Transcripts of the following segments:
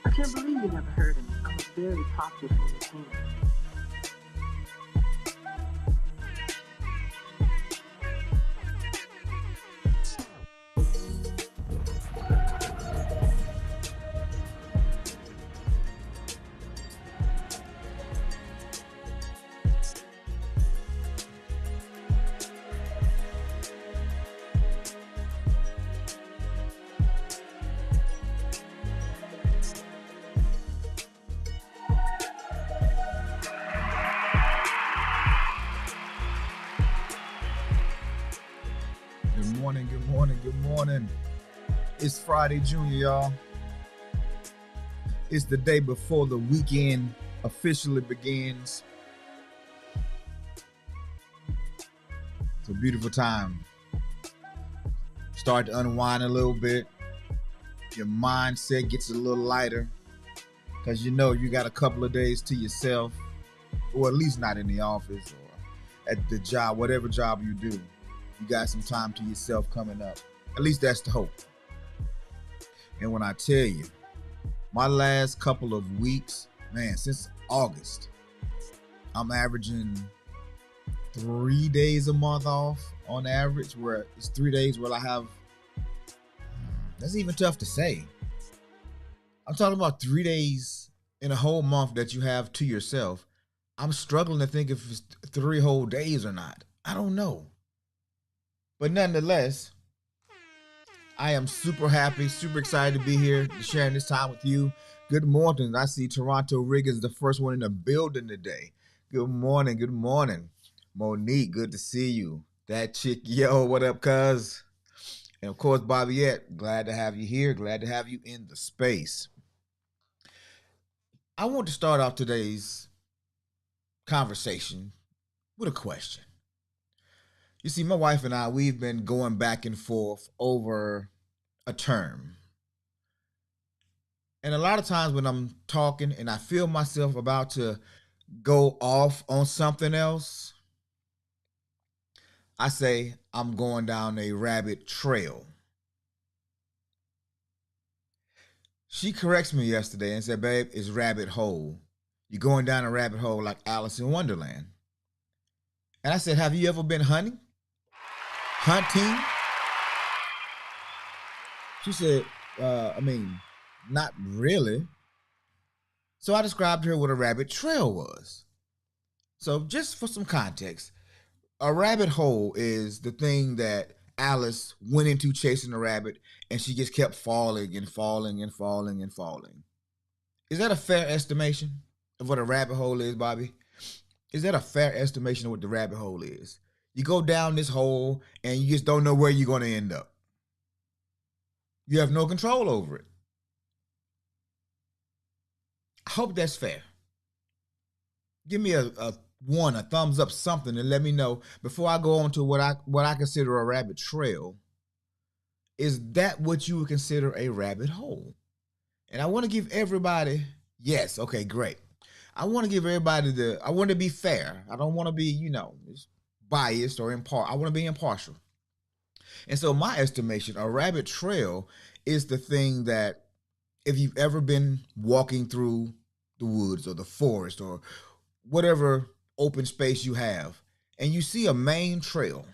I can't believe you never heard of me. I'm a very popular entertainer. Good morning. It's Friday, Junior, y'all. It's the day before the weekend officially begins. It's a beautiful time. Start to unwind a little bit. Your mindset gets a little lighter because you know you got a couple of days to yourself, or at least not in the office or at the job, whatever job you do. You got some time to yourself coming up. At least that's the hope. And when I tell you, my last couple of weeks, man, since August, I'm averaging 3 days a month off on average, where it's 3 days where I have, that's even tough to say. I'm talking about 3 days in a whole month that you have to yourself. I'm struggling to think if it's 3 whole days or not. I don't know. But nonetheless, I am super happy, super excited to be here sharing this time with you. Good morning. I see Toronto Rig is the first one in the building today. Good morning. Good morning. Monique, good to see you. That chick, yo, what up, cuz? And of course, Bobbiette, glad to have you here. Glad to have you in the space. I want to start off today's conversation with a question. You see, my wife and I, we've been going back and forth over a term. And a lot of times when I'm talking and I feel myself about to go off on something else, I say I'm going down a rabbit trail. She corrects me yesterday and said, babe, it's rabbit hole. You're going down a rabbit hole like Alice in Wonderland. And I said, have you ever been hunting? She said, not really. So I described to her what a rabbit trail was. So just for some context, a rabbit hole is the thing that Alice went into chasing a rabbit, and she just kept falling and falling and falling and falling. Is that a fair estimation of what a rabbit hole is, Bobby? Is that a fair estimation of what the rabbit hole is? You go down this hole and you just don't know where you're going to end up. You have no control over it. I hope that's fair. Give me a thumbs up, something, and let me know before I go on to what I consider a rabbit trail. Is that what you would consider a rabbit hole? And I want to give everybody, yes, okay, great. I want to give everybody I want to be fair. I don't want to be, biased or I want to be impartial. And so my estimation, a rabbit trail is the thing that if you've ever been walking through the woods or the forest or whatever open space you have, and you see a main trail.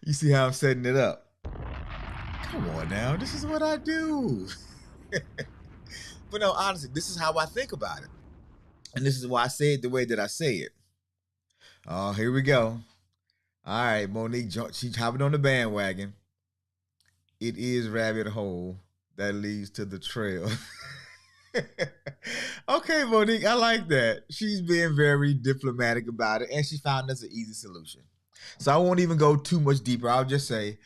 You see how I'm setting it up? Come on now, this is what I do. But no, honestly, this is how I think about it. And this is why I say it the way that I say it. Oh, here we go. All right, Monique, she's hopping on the bandwagon. It is rabbit hole that leads to the trail. Okay, Monique, I like that. She's being very diplomatic about it, and she found us an easy solution. So I won't even go too much deeper. I'll just say,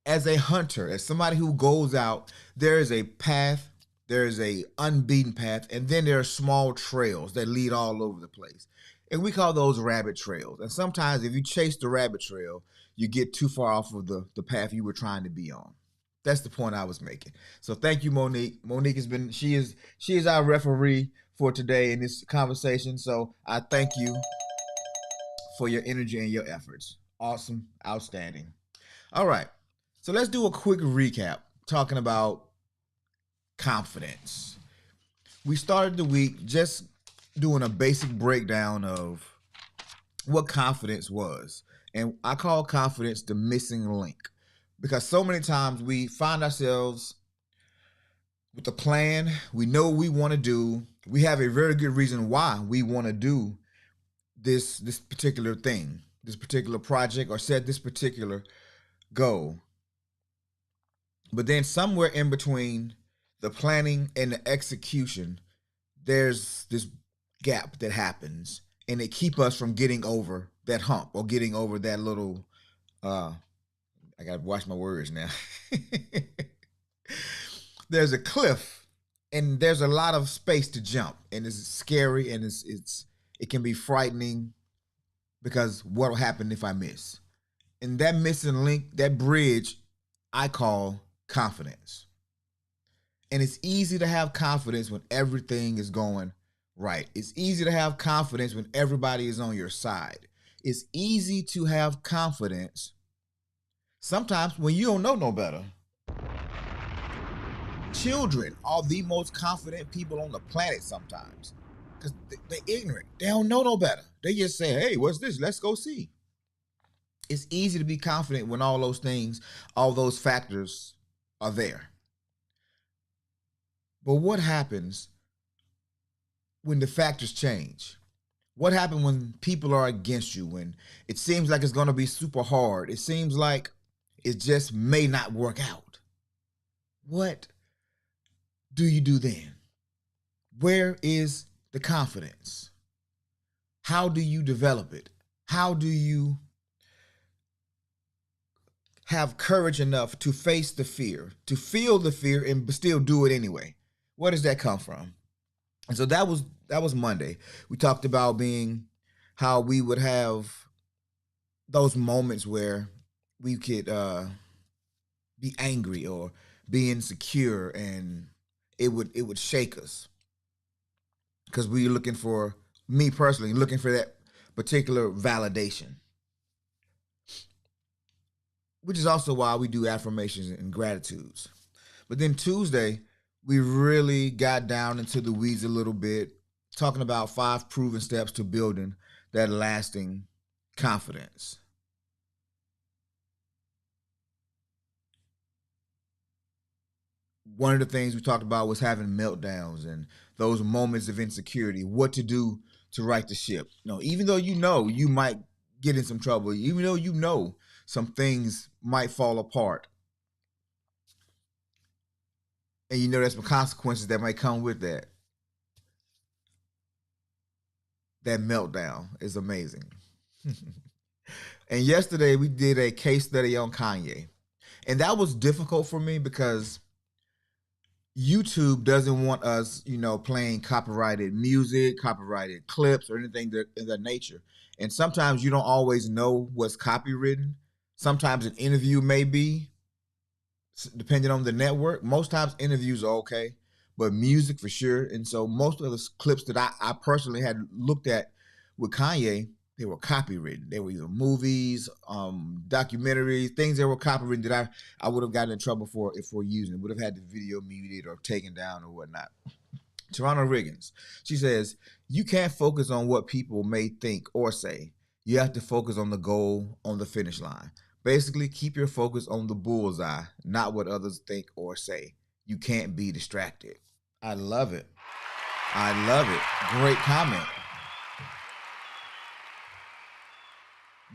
as a hunter, as somebody who goes out, there is a path, there is a unbeaten path, and then there are small trails that lead all over the place. And we call those rabbit trails. And sometimes if you chase the rabbit trail, you get too far off of the path you were trying to be on. That's the point I was making. So thank you, Monique. Monique has been she is our referee for today in this conversation. So I thank you for your energy and your efforts. Awesome, outstanding. All right. So let's do a quick recap talking about confidence. We started the week just doing a basic breakdown of what confidence was. And I call confidence the missing link because so many times we find ourselves with a plan, we know what we want to do, we have a very good reason why we want to do this particular thing, this particular project, or set this particular goal. But then somewhere in between the planning and the execution, there's this gap that happens, and it keeps us from getting over that hump or getting over that little I gotta watch my words now. There's a cliff and there's a lot of space to jump, and it's scary, and it can be frightening because what'll happen if I miss? And that missing link, that bridge, I call confidence. And it's easy to have confidence when everything is going right. It's easy to have confidence when everybody is on your side. It's easy to have confidence sometimes when you don't know no better. Children are the most confident people on the planet sometimes because they're ignorant. They don't know no better. They just say, hey, what's this? Let's go see. It's easy to be confident when all those things, all those factors are there. But what happens when the factors change? What happens when people are against you, when it seems like it's going to be super hard? It seems like it just may not work out. What do you do then? Where is the confidence? How do you develop it? How do you have courage enough to face the fear, to feel the fear and still do it anyway? Where does that come from? And so that was Monday. We talked about how we would have those moments where we could be angry or be insecure, and it would shake us because we were looking for, me personally, looking for that particular validation, which is also why we do affirmations and gratitudes. But then Tuesday, we really got down into the weeds a little bit, talking about 5 proven steps to building that lasting confidence. One of the things we talked about was having meltdowns and those moments of insecurity, what to do to right the ship. Even though you might get in some trouble, even though some things might fall apart, and there's some consequences that might come with that. That meltdown is amazing. And yesterday we did a case study on Kanye. And that was difficult for me because YouTube doesn't want us, playing copyrighted music, copyrighted clips, or anything of that nature. And sometimes you don't always know what's copywritten. Sometimes an interview may be, depending on the network. Most times interviews are okay, but music for sure. And so most of the clips that I personally had looked at with Kanye, they were copywritten. They were either movies, documentaries, things that were copywritten that I would have gotten in trouble for if we're using it. Would have had the video muted or taken down or whatnot. Toronto Riggins, she says, you can't focus on what people may think or say. You have to focus on the goal on the finish line. Basically, keep your focus on the bullseye, not what others think or say. You can't be distracted. I love it. I love it. Great comment.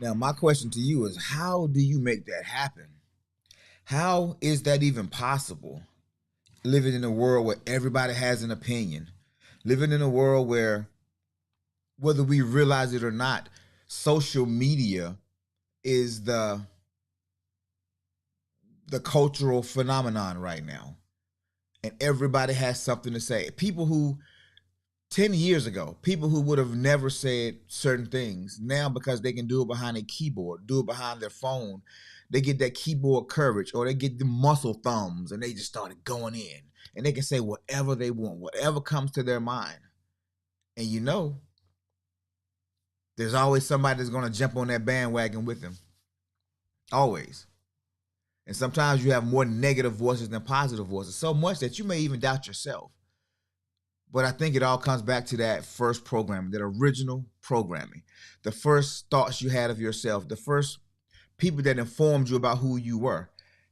Now, my question to you is, how do you make that happen? How is that even possible? Living in a world where everybody has an opinion. Living in a world where, whether we realize it or not, social media is the cultural phenomenon right now. And everybody has something to say. People who 10 years ago, people who would have never said certain things, now because they can do it behind a keyboard, do it behind their phone, they get that keyboard courage, or they get the muscle thumbs and they just started going in. And they can say whatever they want, whatever comes to their mind. And you know, there's always somebody that's going to jump on that bandwagon with them. Always. And sometimes you have more negative voices than positive voices, so much that you may even doubt yourself. But I think it all comes back to that first programming, that original programming, the first thoughts you had of yourself, the first people that informed you about who you were.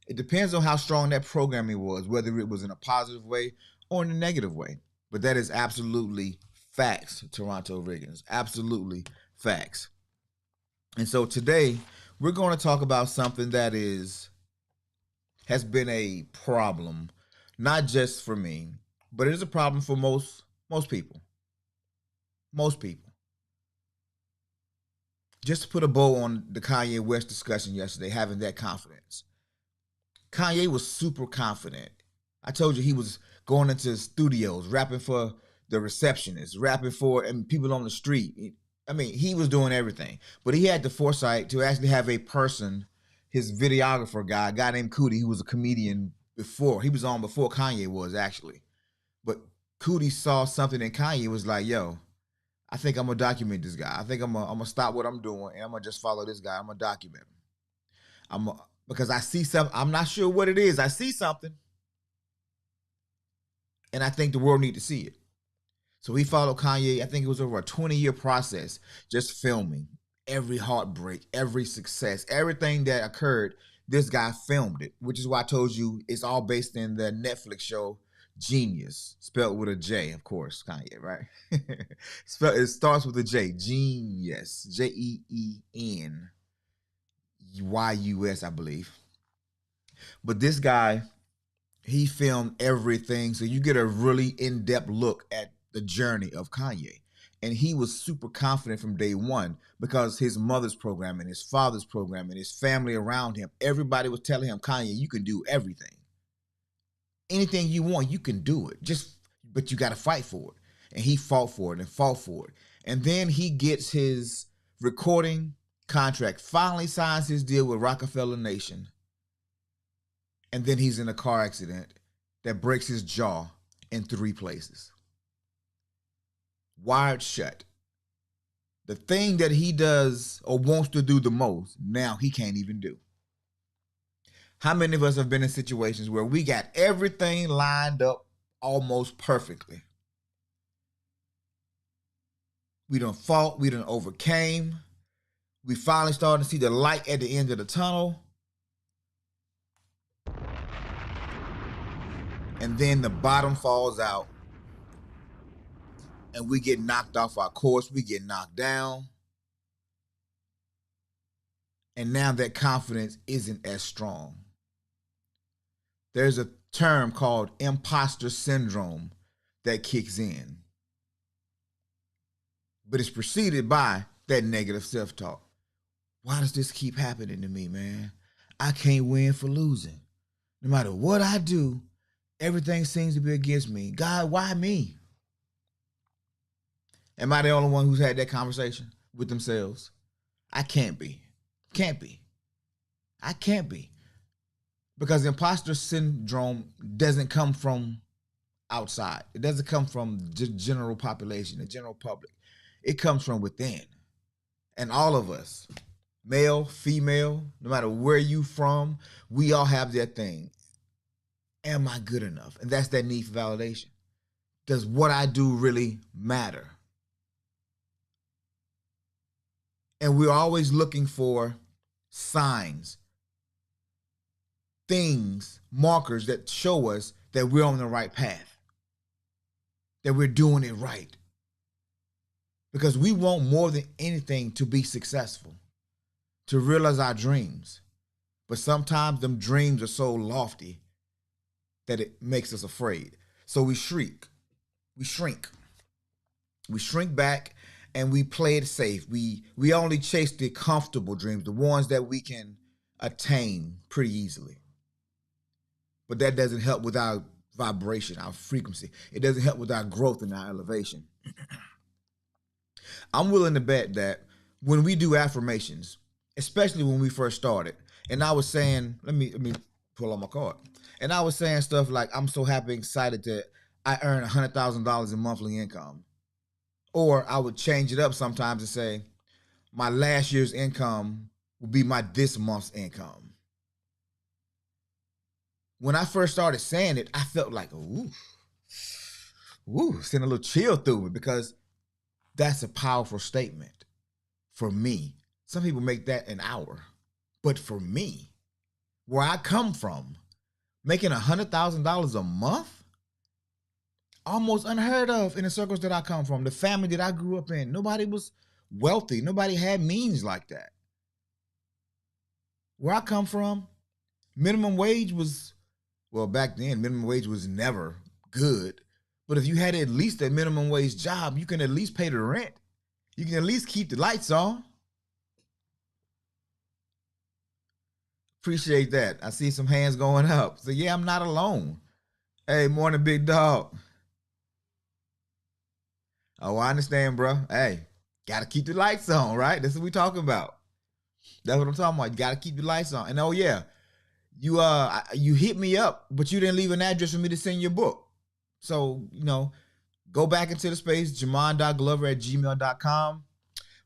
It depends on how strong that programming was, whether it was in a positive way or in a negative way. But that is absolutely facts, Toronto Riggins. Absolutely facts. And so today we're going to talk about something that has been a problem, not just for me, but it is a problem for most people. Most people. Just to put a bow on the Kanye West discussion yesterday, having that confidence. Kanye was super confident. I told you he was going into studios, rapping for the receptionist, rapping for people on the street. I mean, he was doing everything. But he had the foresight to actually have a person, his videographer guy, a guy named Cootie, who was a comedian before. He was on before Kanye was, actually. But Cootie saw something in Kanye, was like, yo, I think I'm going to document this guy. I think I'm going to stop what I'm doing, and I'm going to just follow this guy. I'm going to document him. Because I see something. I'm not sure what it is. I see something. And I think the world needs to see it. So he followed Kanye. I think it was over a 20-year process, just filming every heartbreak, every success, everything that occurred. This guy filmed it, which is why I told you it's all based in the Netflix show Genius, spelled with a J, of course, Kanye, right? It starts with a J, Genius, Jenyus, I believe. But this guy, he filmed everything, so you get a really in-depth look at the journey of Kanye. And he was super confident from day one because his mother's programming, his father's programming, his family around him, everybody was telling him, Kanye, you can do everything. Anything you want, you can do it. But you got to fight for it. And he fought for it and fought for it. And then he gets his recording contract, finally signs his deal with Rockefeller Nation. And then he's in a car accident that breaks his jaw in 3 places. Wired shut. The thing that he does or wants to do the most, now he can't even do. How many of us have been in situations where we got everything lined up almost perfectly? We done fought, we done overcame. We finally started to see the light at the end of the tunnel. And then the bottom falls out. And we get knocked off our course. We get knocked down. And now that confidence isn't as strong. There's a term called Imposter Syndrome that kicks in. But it's preceded by that negative self-talk. Why does this keep happening to me, man? I can't win for losing. No matter what I do, everything seems to be against me. God, why me? Am I the only one who's had that conversation with themselves? I can't be. Can't be. I can't be. Because imposter syndrome doesn't come from outside. It doesn't come from the general population, the general public. It comes from within. And all of us, male, female, no matter where you from, we all have that thing. Am I good enough? And that's that need for validation. Does what I do really matter? And we're always looking for signs, things, markers that show us that we're on the right path, that we're doing it right. Because we want more than anything to be successful, to realize our dreams. But sometimes them dreams are so lofty that it makes us afraid. So we shrink. We shrink. We shrink back and we play it safe. We only chase the comfortable dreams, the ones that we can attain pretty easily. But that doesn't help with our vibration, our frequency. It doesn't help with our growth and our elevation. I'm willing to bet that when we do affirmations, especially when we first started, and I was saying, let me pull out my card. And I was saying stuff like, I'm so happy, excited that I earn $100,000 in monthly income. Or I would change it up sometimes and say, my last year's income will be my this month's income. When I first started saying it, I felt like, send a little chill through me, because that's a powerful statement for me. Some people make that an hour, but for me, where I come from, making $100,000 a month, almost unheard of in the circles that I come from, the family that I grew up in. Nobody was wealthy. Nobody had means like that. Where I come from, minimum wage was, well, back then, minimum wage was never good. But if you had at least a minimum wage job, you can at least pay the rent. You can at least keep the lights on. Appreciate that. I see some hands going up. So yeah, I'm not alone. Hey, morning, big dog. Oh, I understand, bro. Hey, gotta keep the lights on, right? That's what we talking about. That's what I'm talking about. You gotta keep the lights on. And oh yeah, you hit me up, but you didn't leave an address for me to send your book. So, go back into the space, jamon.glover@gmail.com,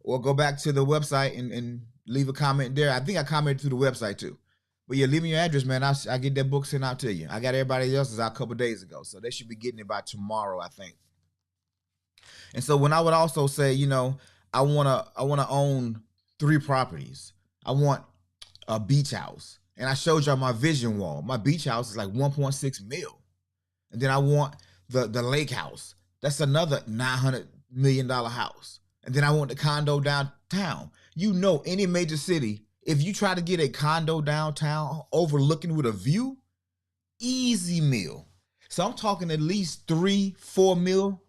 or go back to the website and leave a comment there. I think I commented through the website too. But yeah, leave me your address, man. I get that book sent out to you. I got everybody else's out a couple days ago, so they should be getting it by tomorrow, I think. And so when I would also say, I wanna own 3 properties. I want a beach house. And I showed y'all my vision wall. My beach house is like 1.6 mil. And then I want the lake house. That's another $900 million house. And then I want the condo downtown. Any major city, if you try to get a condo downtown overlooking with a view, easy meal. So I'm talking at least 3-4 mil.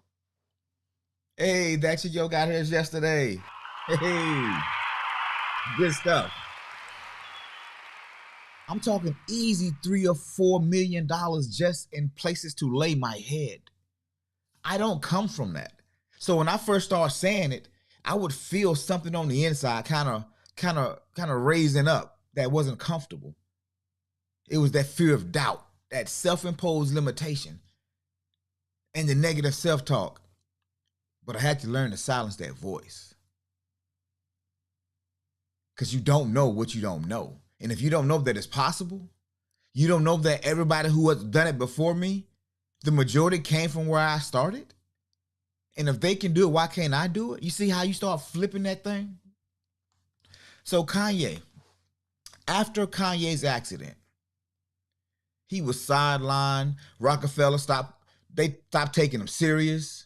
Hey, that's your yo got here yesterday. Hey, good stuff. I'm talking easy $3 or $4 million just in places to lay my head. I don't come from that. So when I first started saying it, I would feel something on the inside kind of raising up that wasn't comfortable. It was that fear of doubt, that self-imposed limitation, and the negative self-talk. But I had to learn to silence that voice. Because you don't know what you don't know. And if you don't know that it's possible, you don't know that everybody who has done it before me, the majority came from where I started. And if they can do it, why can't I do it? You see how you start flipping that thing? So Kanye, after Kanye's accident, he was sidelined. Rockefeller stopped taking him serious.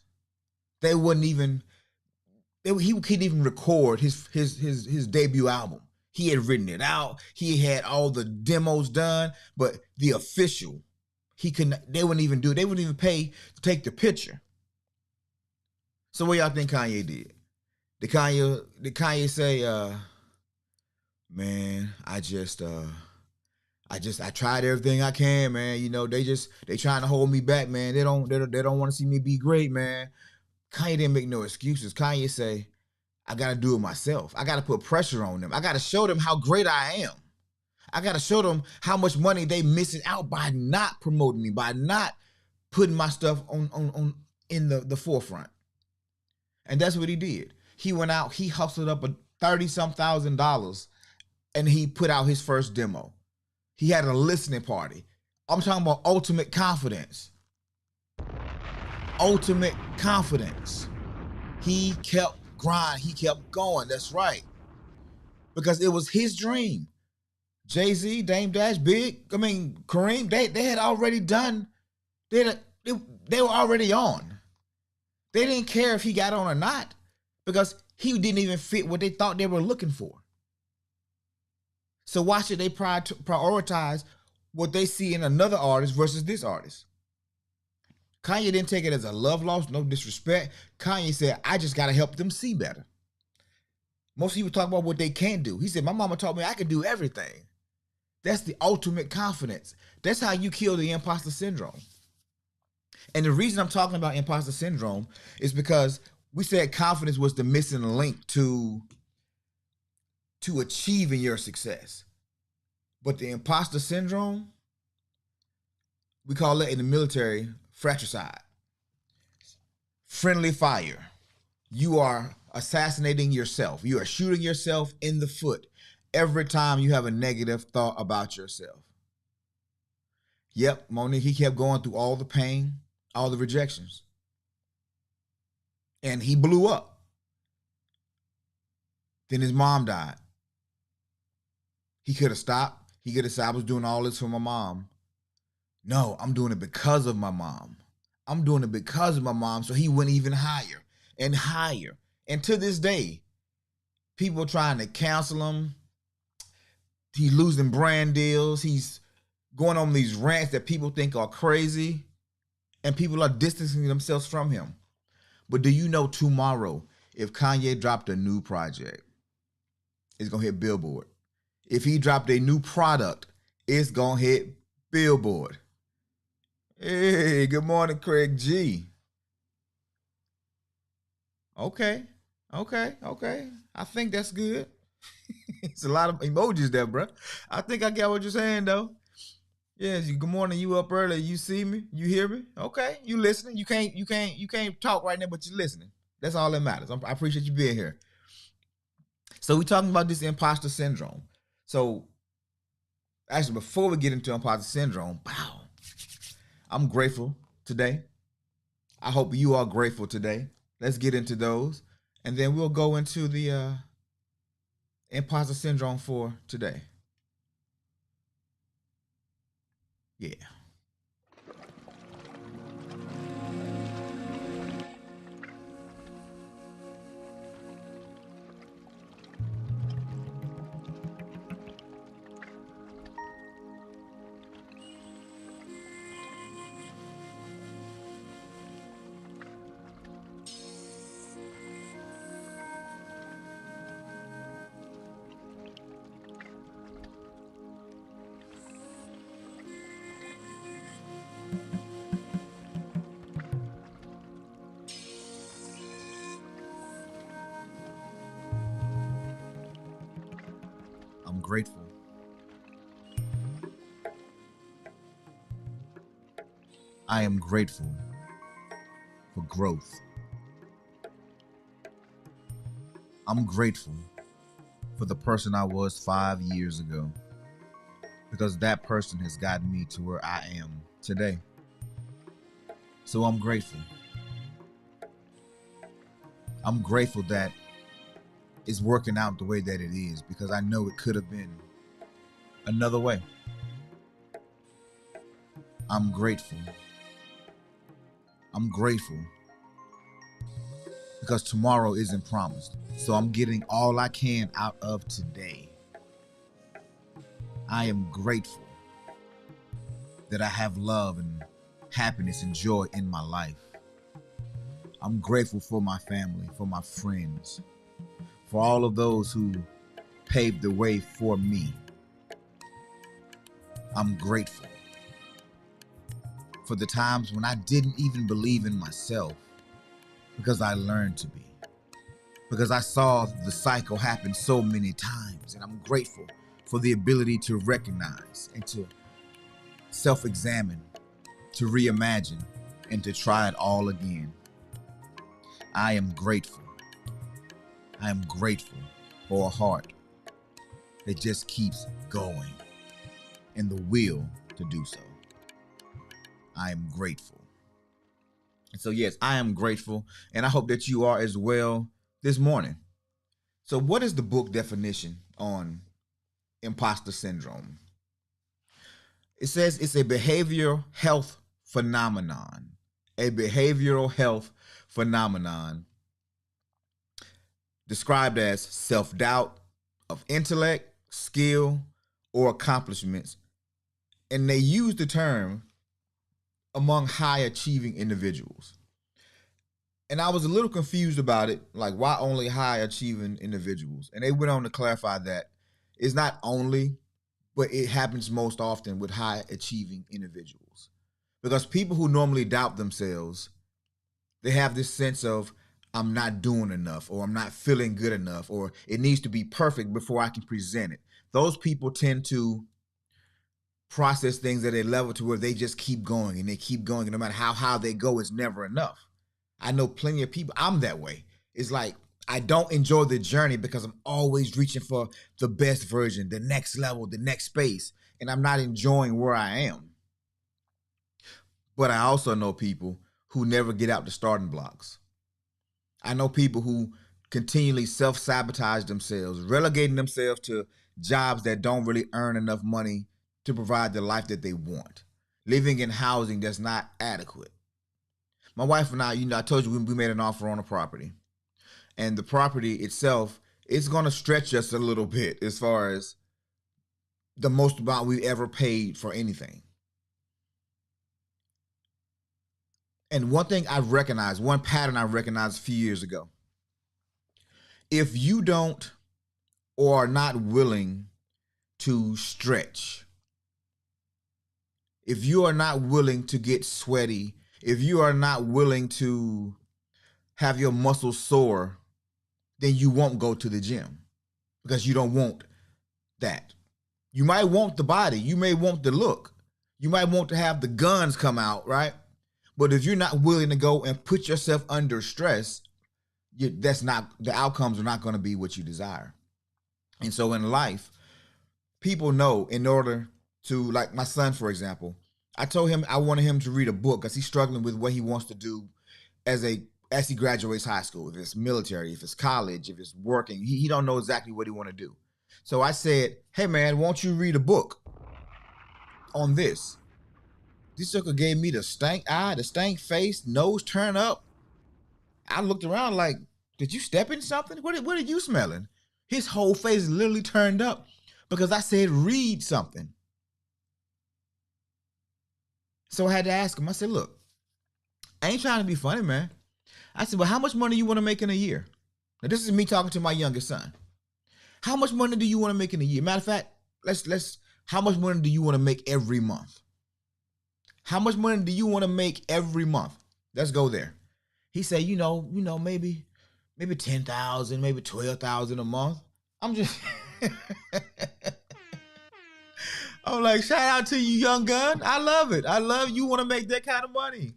They wouldn't even, he couldn't even record his debut album. He had written it out. He had all the demos done, but the official, they wouldn't even do it. They wouldn't even pay to take the picture. So what y'all think Kanye did? Did Kanye say, man, I tried everything I can, man. They trying to hold me back, man. They don't want to see me be great, man. Kanye didn't make no excuses. Kanye say, I got to do it myself. I got to put pressure on them. I got to show them how great I am. I got to show them how much money they missing out by not promoting me, by not putting my stuff on in the forefront. And that's what he did. He went out, he hustled up a $30-some thousand, and he put out his first demo. He had a listening party. I'm talking about ultimate confidence. Ultimate confidence. He kept grinding. He kept going. That's right. Because it was his dream. Jay-Z, Dame Dash, Kareem, they had already done, they were already on. They didn't care if he got on or not because he didn't even fit what they thought they were looking for. So why should they prioritize what they see in another artist versus this artist? Kanye didn't take it as a love loss, no disrespect. Kanye said, I just got to help them see better. Most people talk about what they can't do. He said, my mama taught me I could do everything. That's the ultimate confidence. That's how you kill the imposter syndrome. And the reason I'm talking about imposter syndrome is because we said confidence was the missing link to achieving your success. But the imposter syndrome, we call it in the military fratricide. Friendly fire. You are assassinating yourself. You are shooting yourself in the foot every time you have a negative thought about yourself. Yep, Monique, he kept going through all the pain, all the rejections. And he blew up. Then his mom died. He could have stopped. He could have said, I was doing all this for my mom. No, I'm doing it because of my mom. I'm doing it because of my mom. So he went even higher and higher. And to this day, people trying to cancel him. He's losing brand deals. He's going on these rants that people think are crazy. And people are distancing themselves from him. But do you know tomorrow, if Kanye dropped a new project, it's going to hit Billboard. If he dropped a new product, it's going to hit Billboard. Hey, good morning, Craig G. Okay. I think that's good. It's a lot of emojis there, bro. I think I get what you're saying, though. Yes, good morning. You up early? You see me? You hear me? Okay, you listening? You can't talk right now, but you're listening. That's all that matters. I appreciate you being here. So we're talking about this imposter syndrome. So actually, before we get into imposter syndrome, wow, I'm grateful today. I hope you are grateful today. Let's get into those, and then we'll go into the imposter syndrome for today. Yeah. I'm grateful. I am grateful for growth. I'm grateful for the person I was 5 years ago, because that person has gotten me to where I am today. So I'm grateful. I'm grateful that it's working out the way that it is, because I know it could have been another way. I'm grateful. I'm grateful because tomorrow isn't promised. So I'm getting all I can out of today. I am grateful that I have love and happiness and joy in my life. I'm grateful for my family, for my friends, for all of those who paved the way for me. I'm grateful for the times when I didn't even believe in myself, because I learned to be, because I saw the cycle happen so many times. And I'm grateful for the ability to recognize and to self-examine, to reimagine, and to try it all again. I am grateful. I am grateful for a heart that just keeps going and the will to do so. I am grateful. And so yes, I am grateful, and I hope that you are as well this morning. So what is the book definition on imposter syndrome? It says it's a behavioral health phenomenon. A behavioral health phenomenon described as self-doubt of intellect, skill, or accomplishments. And they use the term among high-achieving individuals. And I was a little confused about it, like why only high-achieving individuals? And they went on to clarify that it's not only, but it happens most often with high-achieving individuals. Because people who normally doubt themselves, they have this sense of, I'm not doing enough, or I'm not feeling good enough, or it needs to be perfect before I can present it. Those people tend to process things at a level to where they just keep going and they keep going, and no matter how they go, it's never enough. I know plenty of people. I'm that way. It's like I don't enjoy the journey because I'm always reaching for the best version, the next level, the next space, and I'm not enjoying where I am. But I also know people who never get out the starting blocks. I know people who continually self-sabotage themselves, relegating themselves to jobs that don't really earn enough money to provide the life that they want, living in housing that's not adequate. My wife and I, I told you we made an offer on a property, and the property itself is going to stretch us a little bit as far as the most amount we ever paid for anything. And one thing I've recognized, one pattern I recognized a few years ago, if you don't or are not willing to stretch, if you are not willing to get sweaty, if you are not willing to have your muscles sore, then you won't go to the gym because you don't want that. You might want the body, you may want the look, you might want to have the guns come out, right? But if you're not willing to go and put yourself under stress, that's not, the outcomes are not going to be what you desire. And so in life, people know, in order to, like my son, for example, I told him I wanted him to read a book because he's struggling with what he wants to do as he graduates high school. If it's military, if it's college, if it's working, he don't know exactly what he want to do. So I said, hey man, won't you read a book on this? This sucker gave me the stank eye, the stank face, nose turn up. I looked around like, did you step in something? What are you smelling? His whole face literally turned up because I said, read something. So I had to ask him, I said, look, I ain't trying to be funny, man. I said, well, how much money you want to make in a year? Now, this is me talking to my youngest son. How much money do you want to make in a year? Matter of fact, how much money do you want to make every month? How much money do you want to make every month? Let's go there. He said, maybe 10,000, maybe 12,000 a month. I'm just, I'm like, shout out to you, young gun. I love it. I love you want to make that kind of money.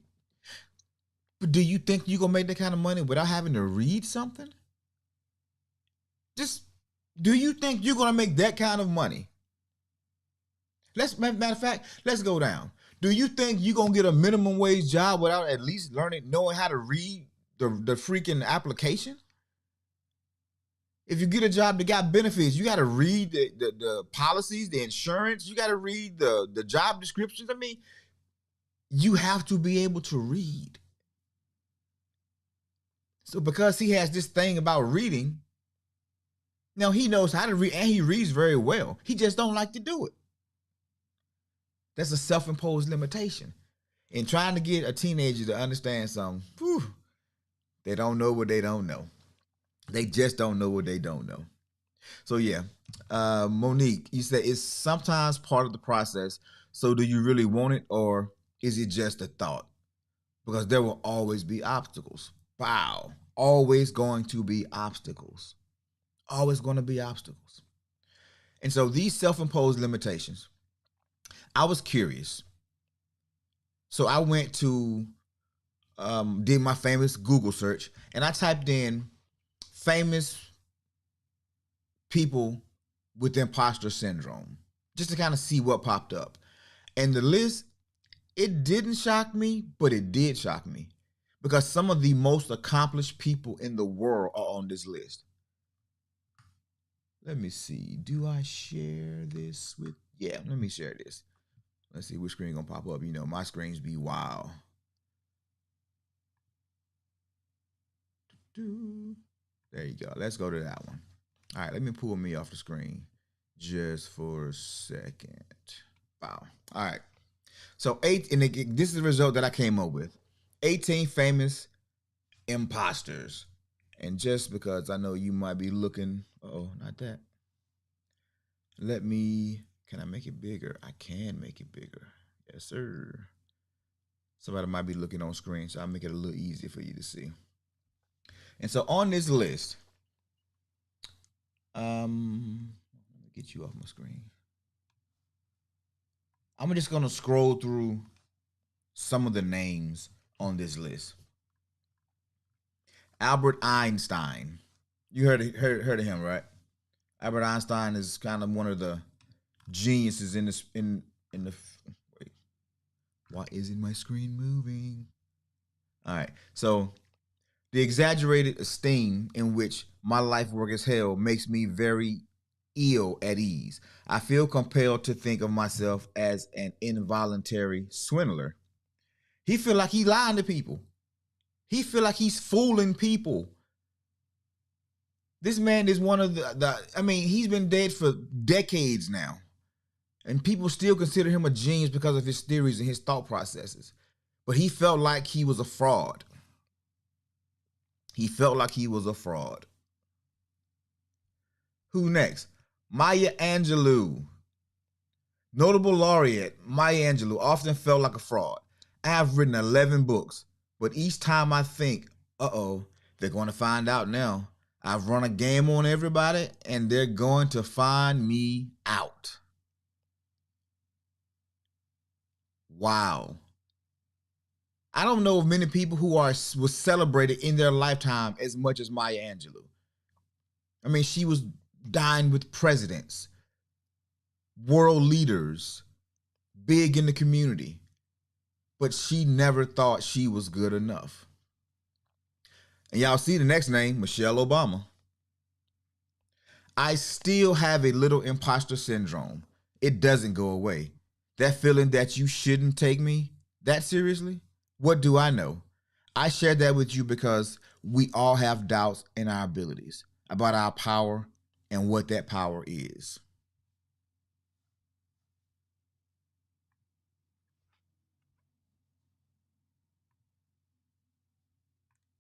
But do you think you're going to make that kind of money without having to read something? Just, do you think you're going to make that kind of money? Matter of fact, let's go down. Do you think you're going to get a minimum wage job without at least knowing how to read the freaking application? If you get a job that got benefits, you got to read the policies, the insurance. You got to read the job descriptions. I mean, you have to be able to read. So because he has this thing about reading, now he knows how to read and he reads very well. He just don't like to do it. That's a self-imposed limitation. And trying to get a teenager to understand something, they don't know what they don't know. They just don't know what they don't know. So yeah, Monique, you said it's sometimes part of the process. So do you really want it, or is it just a thought? Because there will always be obstacles. Wow. Always going to be obstacles. Always going to be obstacles. And so these self-imposed limitations, I was curious. So I went to, did my famous Google search, and I typed in famous people with imposter syndrome, just to kind of see what popped up. And the list, it didn't shock me, but it did shock me because some of the most accomplished people in the world are on this list. Let me see. Do I share this with? Yeah, let me share this. Let's see which screen gonna pop up. My screens be wild. There you go. Let's go to that one. All right, let me pull me off the screen just for a second. Wow. All right. So this is the result that I came up with. 18 famous imposters. And just because I know you might be looking, not that. Can I make it bigger? I can make it bigger. Yes, sir. Somebody might be looking on screen, so I'll make it a little easier for you to see. And so on this list, let me get you off my screen. I'm just gonna scroll through some of the names on this list. Albert Einstein. You heard of him, right? Albert Einstein is kind of one of the geniuses in this in the wait. Why isn't my screen moving? All right. So the exaggerated esteem in which my life work is held makes me very ill at ease. I feel compelled to think of myself as an involuntary swindler. He feel like he lying to people. He feel like he's fooling people. This man is one of I mean, he's been dead for decades now. And people still consider him a genius because of his theories and his thought processes. But he felt like he was a fraud. He felt like he was a fraud. Who next? Maya Angelou. Notable laureate Maya Angelou often felt like a fraud. I have written 11 books, but each time I think, uh-oh, they're going to find out now. I've run a game on everybody, and they're going to find me out. Wow. I don't know of many people who was celebrated in their lifetime as much as Maya Angelou. I mean, she was dined with presidents, world leaders, big in the community, but she never thought she was good enough. And y'all see the next name, Michelle Obama. I still have a little imposter syndrome. It doesn't go away. That feeling that you shouldn't take me that seriously? What do I know? I share that with you because we all have doubts in our abilities, about our power and what that power is.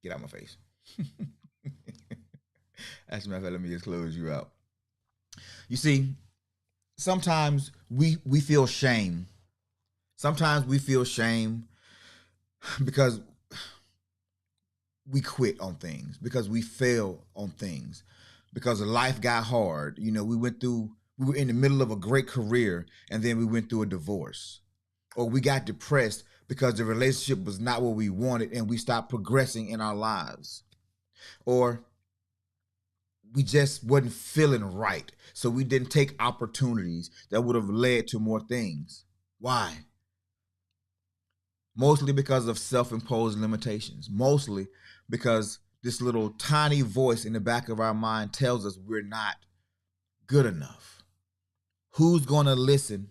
Get out my face. As a matter of fact, let me just close you out. You see, sometimes we feel shame. Sometimes we feel shame because we quit on things, because we fail on things, because life got hard. You know, we were in the middle of a great career and then we went through a divorce. Or we got depressed because the relationship was not what we wanted and we stopped progressing in our lives. Or we just wasn't feeling right. So we didn't take opportunities that would have led to more things. Why? Mostly because of self-imposed limitations. Mostly because this little tiny voice in the back of our mind tells us we're not good enough. Who's going to listen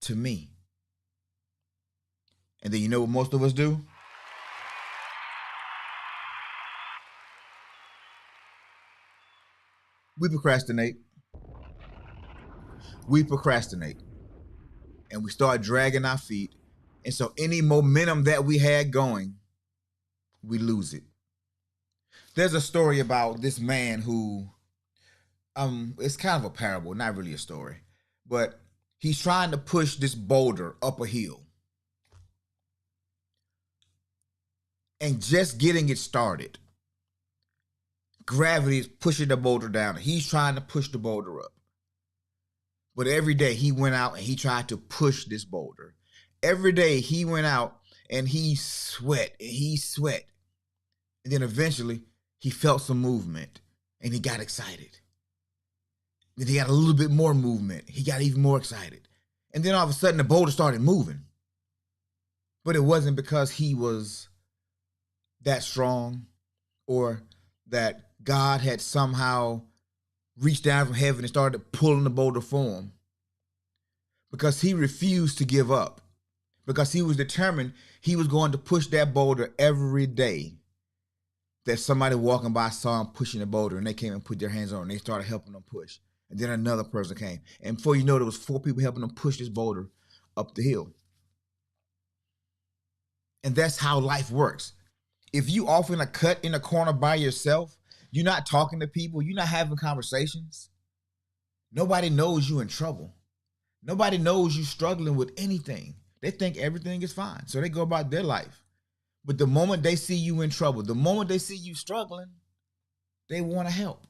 to me? And then you know what most of us do? We procrastinate. We procrastinate. And we start dragging our feet. And so any momentum that we had going, we lose it. There's a story about this man who, it's kind of a parable, not really a story, but he's trying to push this boulder up a hill. And just getting it started, gravity is pushing the boulder down. He's trying to push the boulder up. But every day he went out and he tried to push this boulder. Every day he went out and he sweat and he sweat. And then eventually he felt some movement and he got excited. Then he got a little bit more movement. He got even more excited. And then all of a sudden the boulder started moving. But it wasn't because he was that strong or that God had somehow reached down from heaven and started pulling the boulder for him. Because he refused to give up. Because he was determined he was going to push that boulder every day. That somebody walking by saw him pushing the boulder and they came and put their hands on it and they started helping him push. And then another person came. And before you know, there was 4 people helping him push this boulder up the hill. And that's how life works. If you off in a cut in a corner by yourself, you're not talking to people, you're not having conversations, nobody knows you in trouble. Nobody knows you struggling with anything. They think everything is fine. So they go about their life. But the moment they see you in trouble, the moment they see you struggling, they want to help.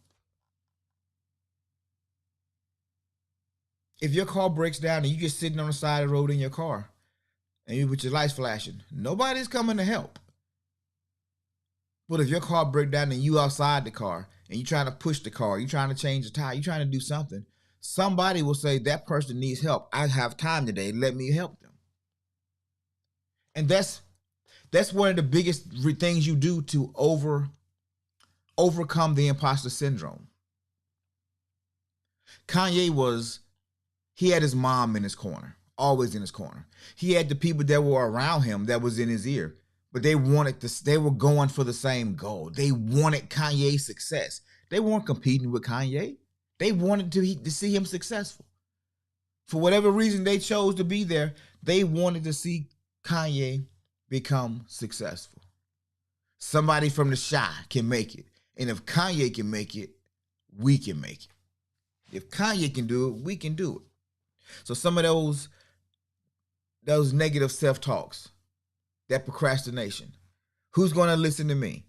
If your car breaks down and you just sitting on the side of the road in your car and you with your lights flashing, nobody's coming to help. But if your car breaks down and you outside the car and you trying to push the car, you trying to change the tire, you trying to do something, somebody will say, that person needs help. I have time today. Let me help them. And that's one of the biggest things you do to overcome the imposter syndrome. Kanye he had his mom in his corner, always in his corner. He had the people that were around him that was in his ear, but they were going for the same goal. They wanted Kanye's success. They weren't competing with Kanye. They wanted to see him successful. For whatever reason they chose to be there, they wanted to see Kanye become successful. Somebody from the Shy can make it. And if Kanye can make it, we can make it. If Kanye can do it, we can do it. So some of those negative self-talks, that procrastination, who's going to listen to me?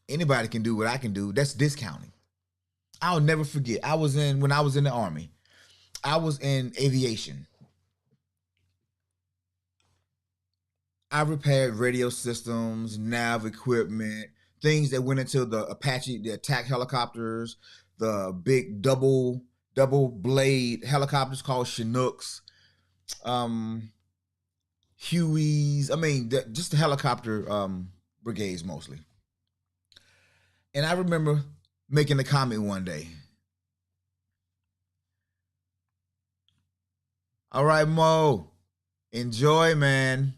Anybody can do what I can do. That's discounting. I'll never forget. When I was in the Army, I was in aviation. I repaired radio systems, nav equipment, things that went into the Apache, the attack helicopters, the big double blade helicopters called Chinooks, Hueys. I mean, just the helicopter brigades mostly. And I remember making a comment one day. All right, Mo, enjoy, man.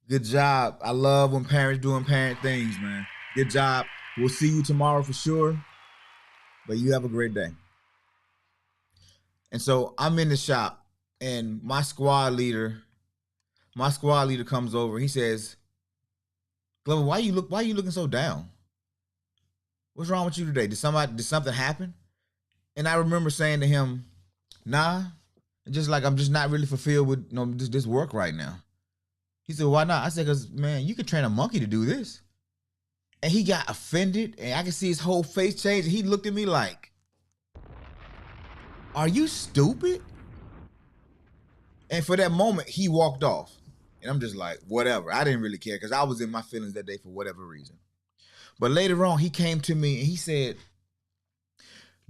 Good job. I love when parents doing parent things, man. Good job. We'll see you tomorrow for sure. But you have a great day. And so I'm in the shop, and my squad leader comes over. He says, Glover, why you looking so down? What's wrong with you today? Did something happen? And I remember saying to him, nah, I'm just not really fulfilled with this work right now. He said, why not? I said, because, man, you could train a monkey to do this. And he got offended, and I could see his whole face change. And he looked at me like, are you stupid? And for that moment, he walked off. And I'm just like, whatever. I didn't really care because I was in my feelings that day for whatever reason. But later on, he came to me and he said,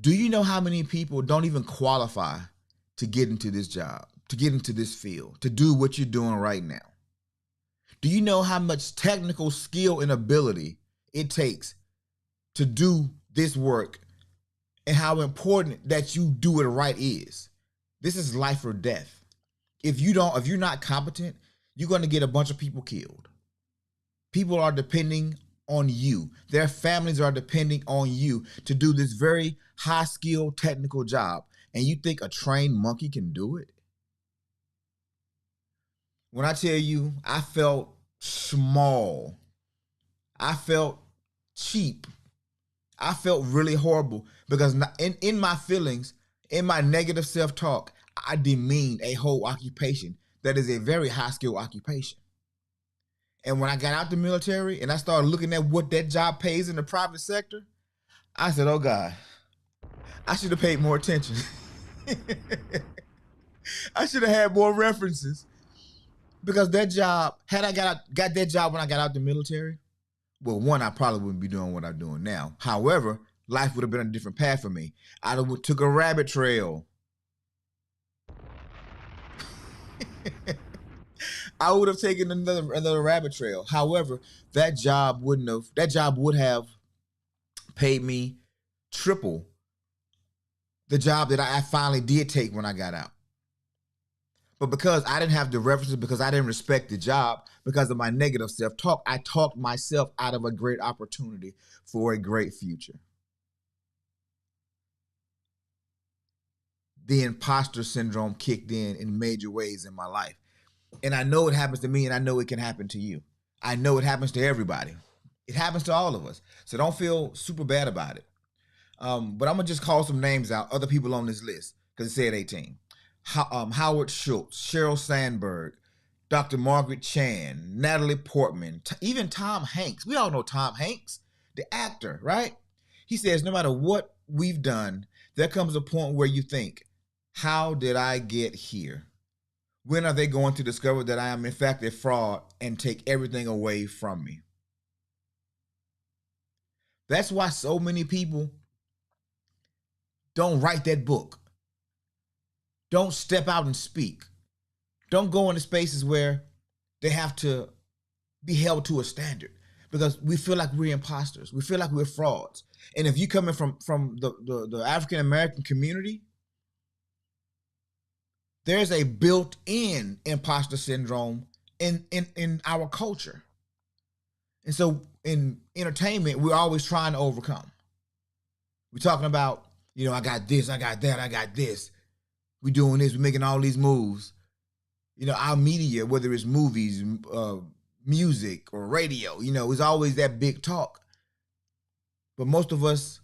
do you know how many people don't even qualify to get into this job, to get into this field, to do what you're doing right now? Do you know how much technical skill and ability it takes to do this work and how important that you do it right is? This is life or death. If you're not competent, you're going to get a bunch of people killed. People are depending on you. Their families are depending on you to do this very high skill technical job. And you think a trained monkey can do it? When I tell you, I felt small. I felt cheap. I felt really horrible because in my feelings, in my negative self-talk, I demeaned a whole occupation that is a very high-skill occupation. And when I got out the military and I started looking at what that job pays in the private sector, I said, oh God, I should have paid more attention. I should have had more references. Because that job, had I got that job when I got out the military, well, one, I probably wouldn't be doing what I'm doing now. However, life would have been a different path for me. I took a rabbit trail. I would have taken another rabbit trail. However, that job would have paid me triple the job that I finally did take when I got out. But because I didn't have the references, because I didn't respect the job, because of my negative self-talk, I talked myself out of a great opportunity for a great future. The imposter syndrome kicked in major ways in my life. And I know it happens to me, and I know it can happen to you. I know it happens to everybody. It happens to all of us. So don't feel super bad about it. But I'm going to just call some names out, other people on this list, because it said 18. Howard Schultz, Sheryl Sandberg, Dr. Margaret Chan, Natalie Portman, even Tom Hanks. We all know Tom Hanks, the actor, right? He says, no matter what we've done, there comes a point where you think, how did I get here? When are they going to discover that I am in fact a fraud and take everything away from me? That's why so many people don't write that book. Don't step out and speak. Don't go into spaces where they have to be held to a standard because we feel like we're imposters. We feel like we're frauds. And if you coming from the African American community, there's a built-in imposter syndrome in our culture. And so in entertainment, we're always trying to overcome. We're talking about, I got this, I got that, I got this. We're doing this, we're making all these moves. Our media, whether it's movies, music, or radio, it's always that big talk. But most of us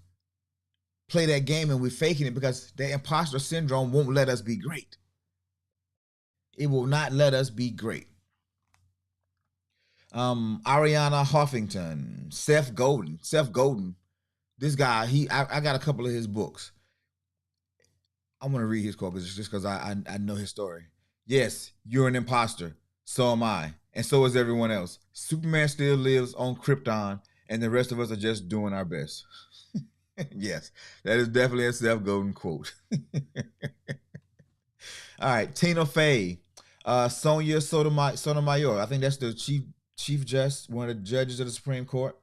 play that game and we're faking it because the imposter syndrome won't let us be great. It will not let us be great. Ariana Huffington, Seth Godin. This guy, I got a couple of his books. I'm gonna read his quote just because I know his story. Yes, you're an imposter. So am I, and so is everyone else. Superman still lives on Krypton, and the rest of us are just doing our best. Yes, that is definitely a Seth Godin quote. All right, Tina Fey, Sonia Sotomayor. I think that's the chief justice, one of the judges of the Supreme Court.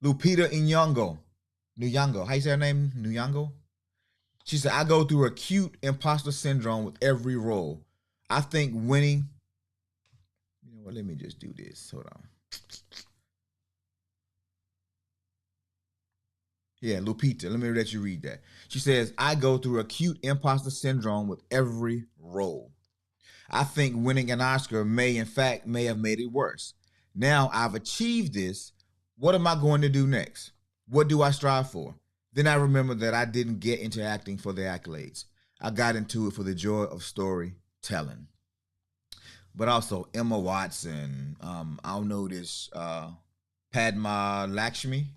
Lupita Nyong'o. How you say her name? Nyong'o. She said, I go through acute imposter syndrome with every role. I think winning. Let me just do this. Hold on. Yeah, Lupita. Let me let you read that. She says, I go through acute imposter syndrome with every role. I think winning an Oscar may have made it worse. Now I've achieved this. What am I going to do next? What do I strive for? Then I remember that I didn't get into acting for the accolades. I got into it for the joy of storytelling. But also Emma Watson, I don't know this, Padma Lakshmi.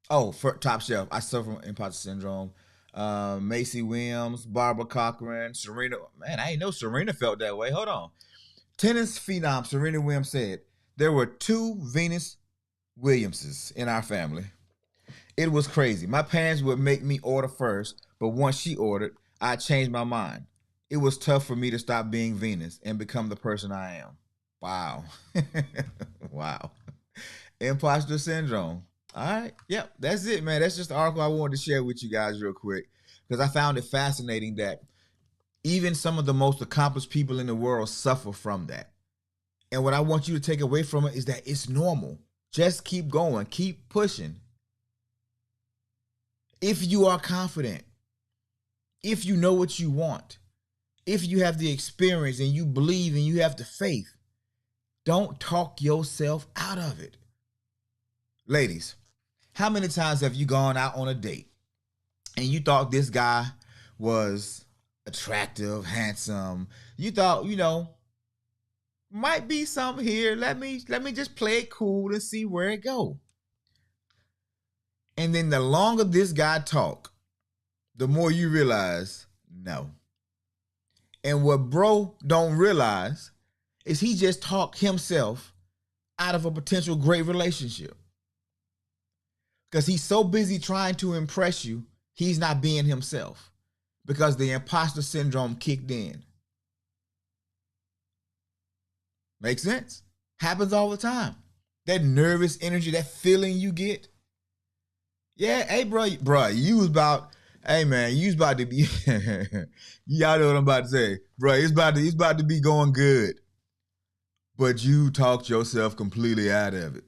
Oh, for Top Chef, I suffer from imposter syndrome. Macy Williams, Barbara Cochran, Serena. Man, I didn't know Serena felt that way. Hold on. Tennis phenom Serena Williams said, there were 2 Venus Williamses in our family. It was crazy. My parents would make me order first, but once she ordered, I changed my mind. It was tough for me to stop being Venus and become the person I am. Wow. Wow. Imposter syndrome. All right. Yep. That's it, man. That's just the article I wanted to share with you guys real quick because I found it fascinating that even some of the most accomplished people in the world suffer from that. And what I want you to take away from it is that it's normal. Just keep going. Keep pushing. If you are confident, if you know what you want, if you have the experience and you believe and you have the faith, don't talk yourself out of it. Ladies, how many times have you gone out on a date and you thought this guy was attractive, handsome? You thought, might be something here. Let me just play it cool and see where it go. And then the longer this guy talk, the more you realize, no. And what bro don't realize is he just talked himself out of a potential great relationship. Because he's so busy trying to impress you, he's not being himself. Because the imposter syndrome kicked in. Makes sense? Happens all the time. That nervous energy, that feeling you get. Yeah, hey, bro, you was about, hey, man, you was about to be, y'all know what I'm about to say. Bro, it's about to be going good. But you talked yourself completely out of it.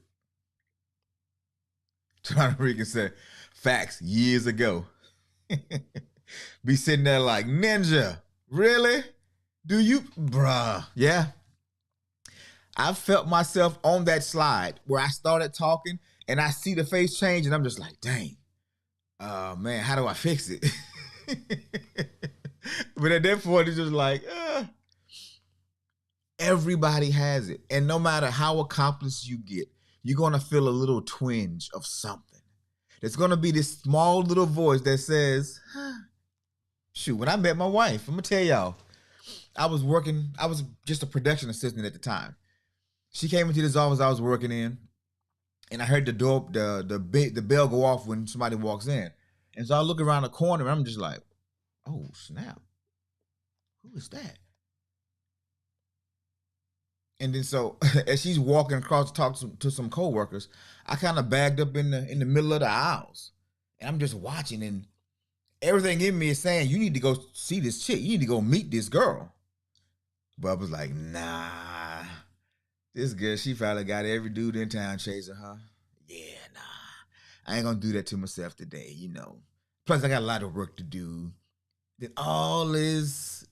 Trying to reconcile facts years ago. Be sitting there like, ninja, really? Do you, bruh? Yeah. I felt myself on that slide where I started talking and I see the face change and I'm just like, dang, man, how do I fix it? But at that point, it's just like, everybody has it. And no matter how accomplished you get, you're going to feel a little twinge of something. There's going to be this small little voice that says, shoot, when I met my wife, I'm going to tell y'all, I was just a production assistant at the time. She came into this office I was working in, and I heard the bell go off when somebody walks in. And so I look around the corner, and I'm just like, oh, snap. Who is that? And then so as she's walking across to talk to some coworkers, I kind of bagged up in the middle of the aisles. And I'm just watching, and everything in me is saying, you need to go see this chick. You need to go meet this girl. But I was like, nah. This girl, she probably got every dude in town chasing her. Yeah, nah. I ain't gonna do that to myself today, you know. Plus, I got a lot of work to do. Then all this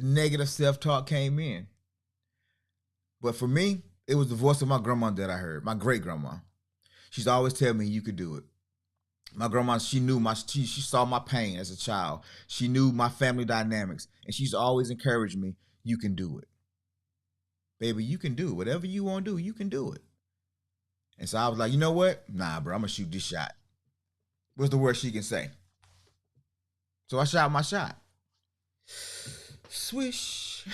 negative self-talk came in. But for me, it was the voice of my grandma that I heard, my great-grandma. She's always telling me you could do it. My grandma, she saw my pain as a child. She knew my family dynamics, and she's always encouraged me, you can do it. Baby, you can do it. Whatever you want to do, you can do it. And so I was like, you know what? Nah, bro, I'm going to shoot this shot. What's the worst she can say? So I shot my shot. Swish.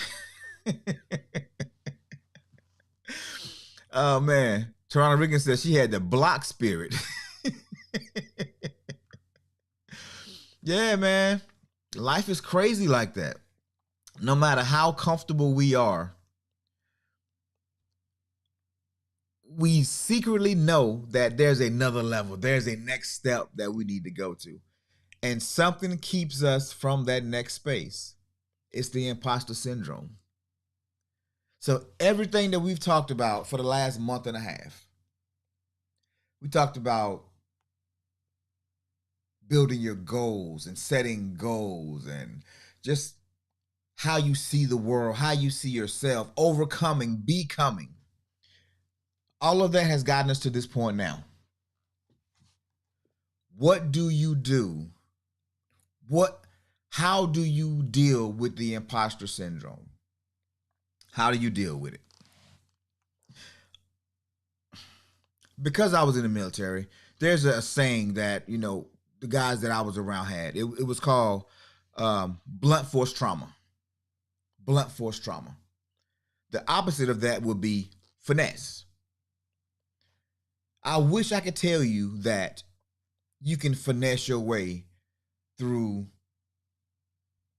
Oh, man. Toronto Rican says she had the block spirit. Yeah, man. Life is crazy like that. No matter how comfortable we are, we secretly know that there's another level. There's a next step that we need to go to. And something keeps us from that next space. It's the imposter syndrome. So everything that we've talked about for the last month and a half, we talked about building your goals and setting goals and just how you see the world, how you see yourself, overcoming, becoming. All of that has gotten us to this point now. What do you do? How do you deal with the imposter syndrome? How do you deal with it? Because I was in the military, there's a saying that, you know, the guys that I was around had. It was called blunt force trauma. Blunt force trauma. The opposite of that would be finesse. I wish I could tell you that you can finesse your way through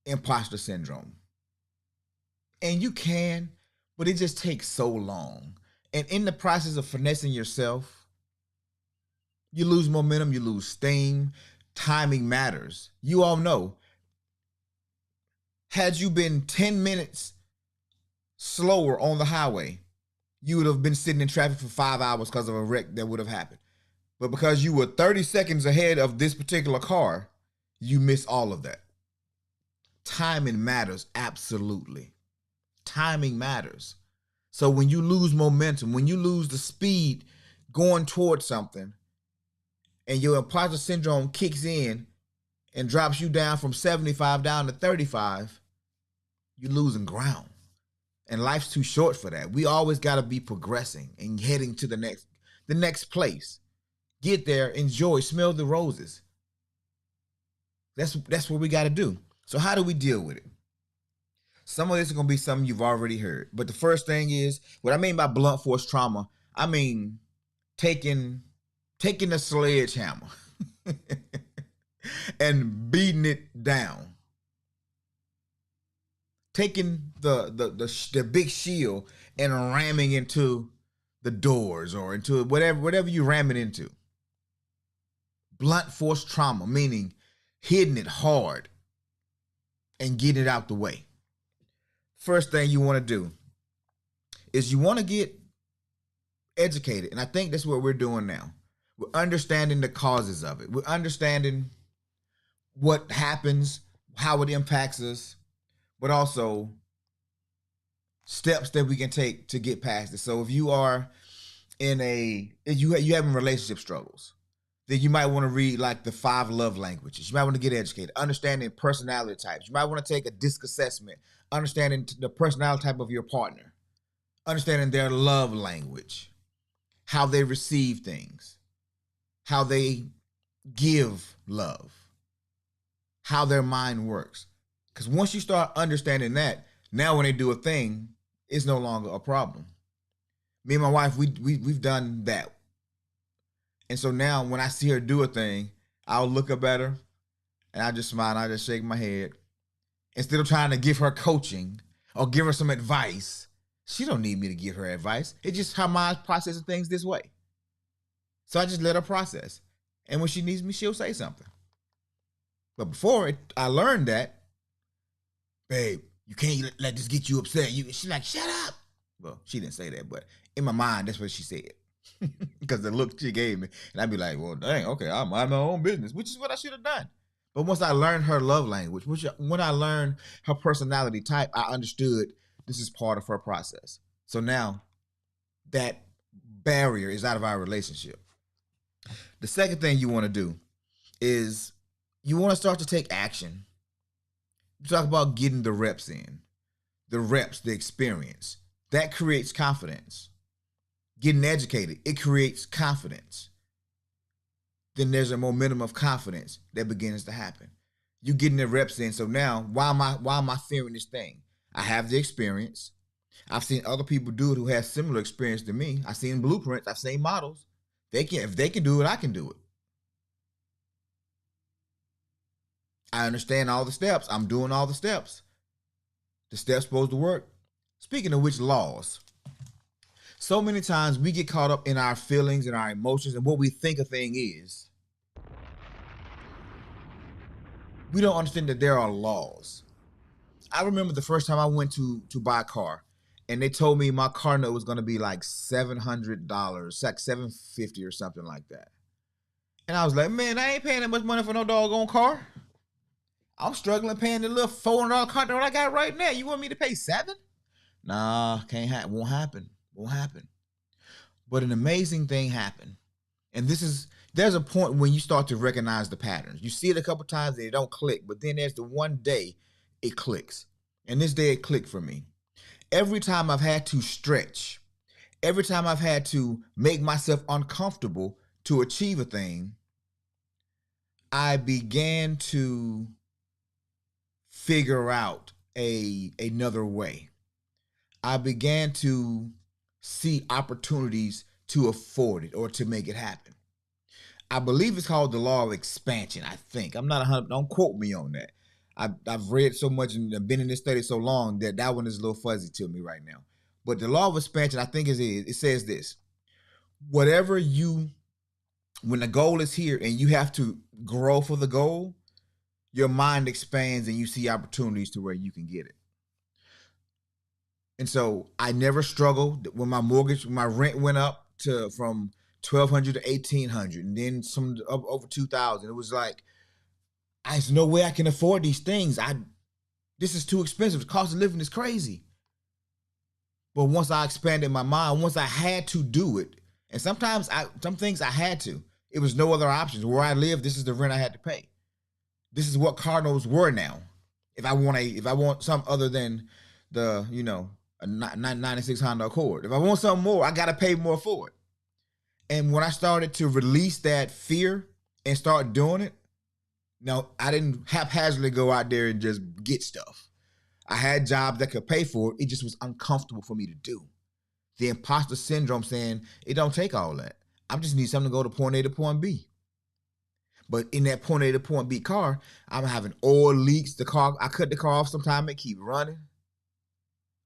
imposter syndrome. And you can, but it just takes so long. And in the process of finessing yourself, you lose momentum, you lose steam, timing matters. You all know, had you been 10 minutes slower on the highway, you would have been sitting in traffic for 5 hours because of a wreck that would have happened. But because you were 30 seconds ahead of this particular car, you miss all of that. Timing matters, absolutely. Timing matters. So when you lose momentum, when you lose the speed going towards something, and your imposter syndrome kicks in and drops you down from 75 down to 35, you're losing ground. And life's too short for that. We always got to be progressing and heading to the next place. Get there, enjoy, smell the roses. That's what we got to do. So how do we deal with it? Some of this is going to be something you've already heard. But the first thing is, what I mean by blunt force trauma, I mean taking a sledgehammer and beating it down. Taking the big shield and ramming into the doors or into whatever you ram it into. Blunt force trauma, meaning hitting it hard and getting it out the way. First thing you want to do is you want to get educated. And I think that's what we're doing now. We're understanding the causes of it. We're understanding what happens, how it impacts us, but also steps that we can take to get past it. So if you are you having relationship struggles, then you might want to read like the 5 love languages. You might want to get educated, understanding personality types. You might want to take a DISC assessment, understanding the personality type of your partner, understanding their love language, how they receive things, how they give love, how their mind works. Because once you start understanding that, now when they do a thing, it's no longer a problem. Me and my wife, we've done that. And so now when I see her do a thing, I'll look up at her and I just smile and I just shake my head. Instead of trying to give her coaching or give her some advice, she don't need me to give her advice. It's just her mind processing things this way. So I just let her process. And when she needs me, she'll say something. But before it, I learned that, babe, you can't let this get you upset. She's like, shut up. Well, she didn't say that, but in my mind, that's what she said. Because the look she gave me. And I'd be like, well, dang, okay, I'll mind my own business, which is what I should have done. But once I learned her love language, when I learned her personality type, I understood this is part of her process. So now that barrier is out of our relationship. The second thing you want to do is you want to start to take action. You talk about getting the reps in, the reps, the experience. That creates confidence. Getting educated, it creates confidence. Then there's a momentum of confidence that begins to happen. You getting the reps in. So now, why am I fearing this thing? I have the experience. I've seen other people do it who have similar experience to me. I've seen blueprints. I've seen models. If they can do it, I can do it. I understand all the steps. I'm doing all the steps. The steps supposed to work. Speaking of which, laws. So many times we get caught up in our feelings and our emotions and what we think a thing is. We don't understand that there are laws. I remember the first time I went to buy a car and they told me my car note was going to be like $700, like $750 or something like that. And I was like, man, I ain't paying that much money for no doggone car. I'm struggling paying the little $400 car note I got right now. You want me to pay $7? Nah, can't happen. Won't happen. But an amazing thing happened. And there's a point when you start to recognize the patterns. You see it a couple times and it don't click, but then there's the one day it clicks. And this day it clicked for me. Every time I've had to stretch, every time I've had to make myself uncomfortable to achieve a thing, I began to figure out another way. I began to see opportunities to afford it or to make it happen. I believe it's called the law of expansion, I think. I'm not 100%, don't quote me on that. I've read so much and been in this study so long that one is a little fuzzy to me right now. But the law of expansion, I think it says this. When the goal is here and you have to grow for the goal, your mind expands and you see opportunities to where you can get it. And so I never struggled when my rent went up from $1,200 to $1,800 and then some up over $2,000. It was like, there's no way I can afford these things. This is too expensive. The cost of living is crazy. But once I expanded my mind, once I had to do it, and sometimes some things I had to, it was no other options. Where I live, this is the rent I had to pay. This is what car notes were now. If I want something other than the, a 96 Honda Accord. If I want something more, I got to pay more for it. And when I started to release that fear and start doing it, now I didn't haphazardly go out there and just get stuff. I had jobs that could pay for it. It just was uncomfortable for me to do. The imposter syndrome saying, it don't take all that. I just need something to go to point A to point B. But in that point A to point B car, I'm having oil leaks. I cut the car off sometime, it keep running.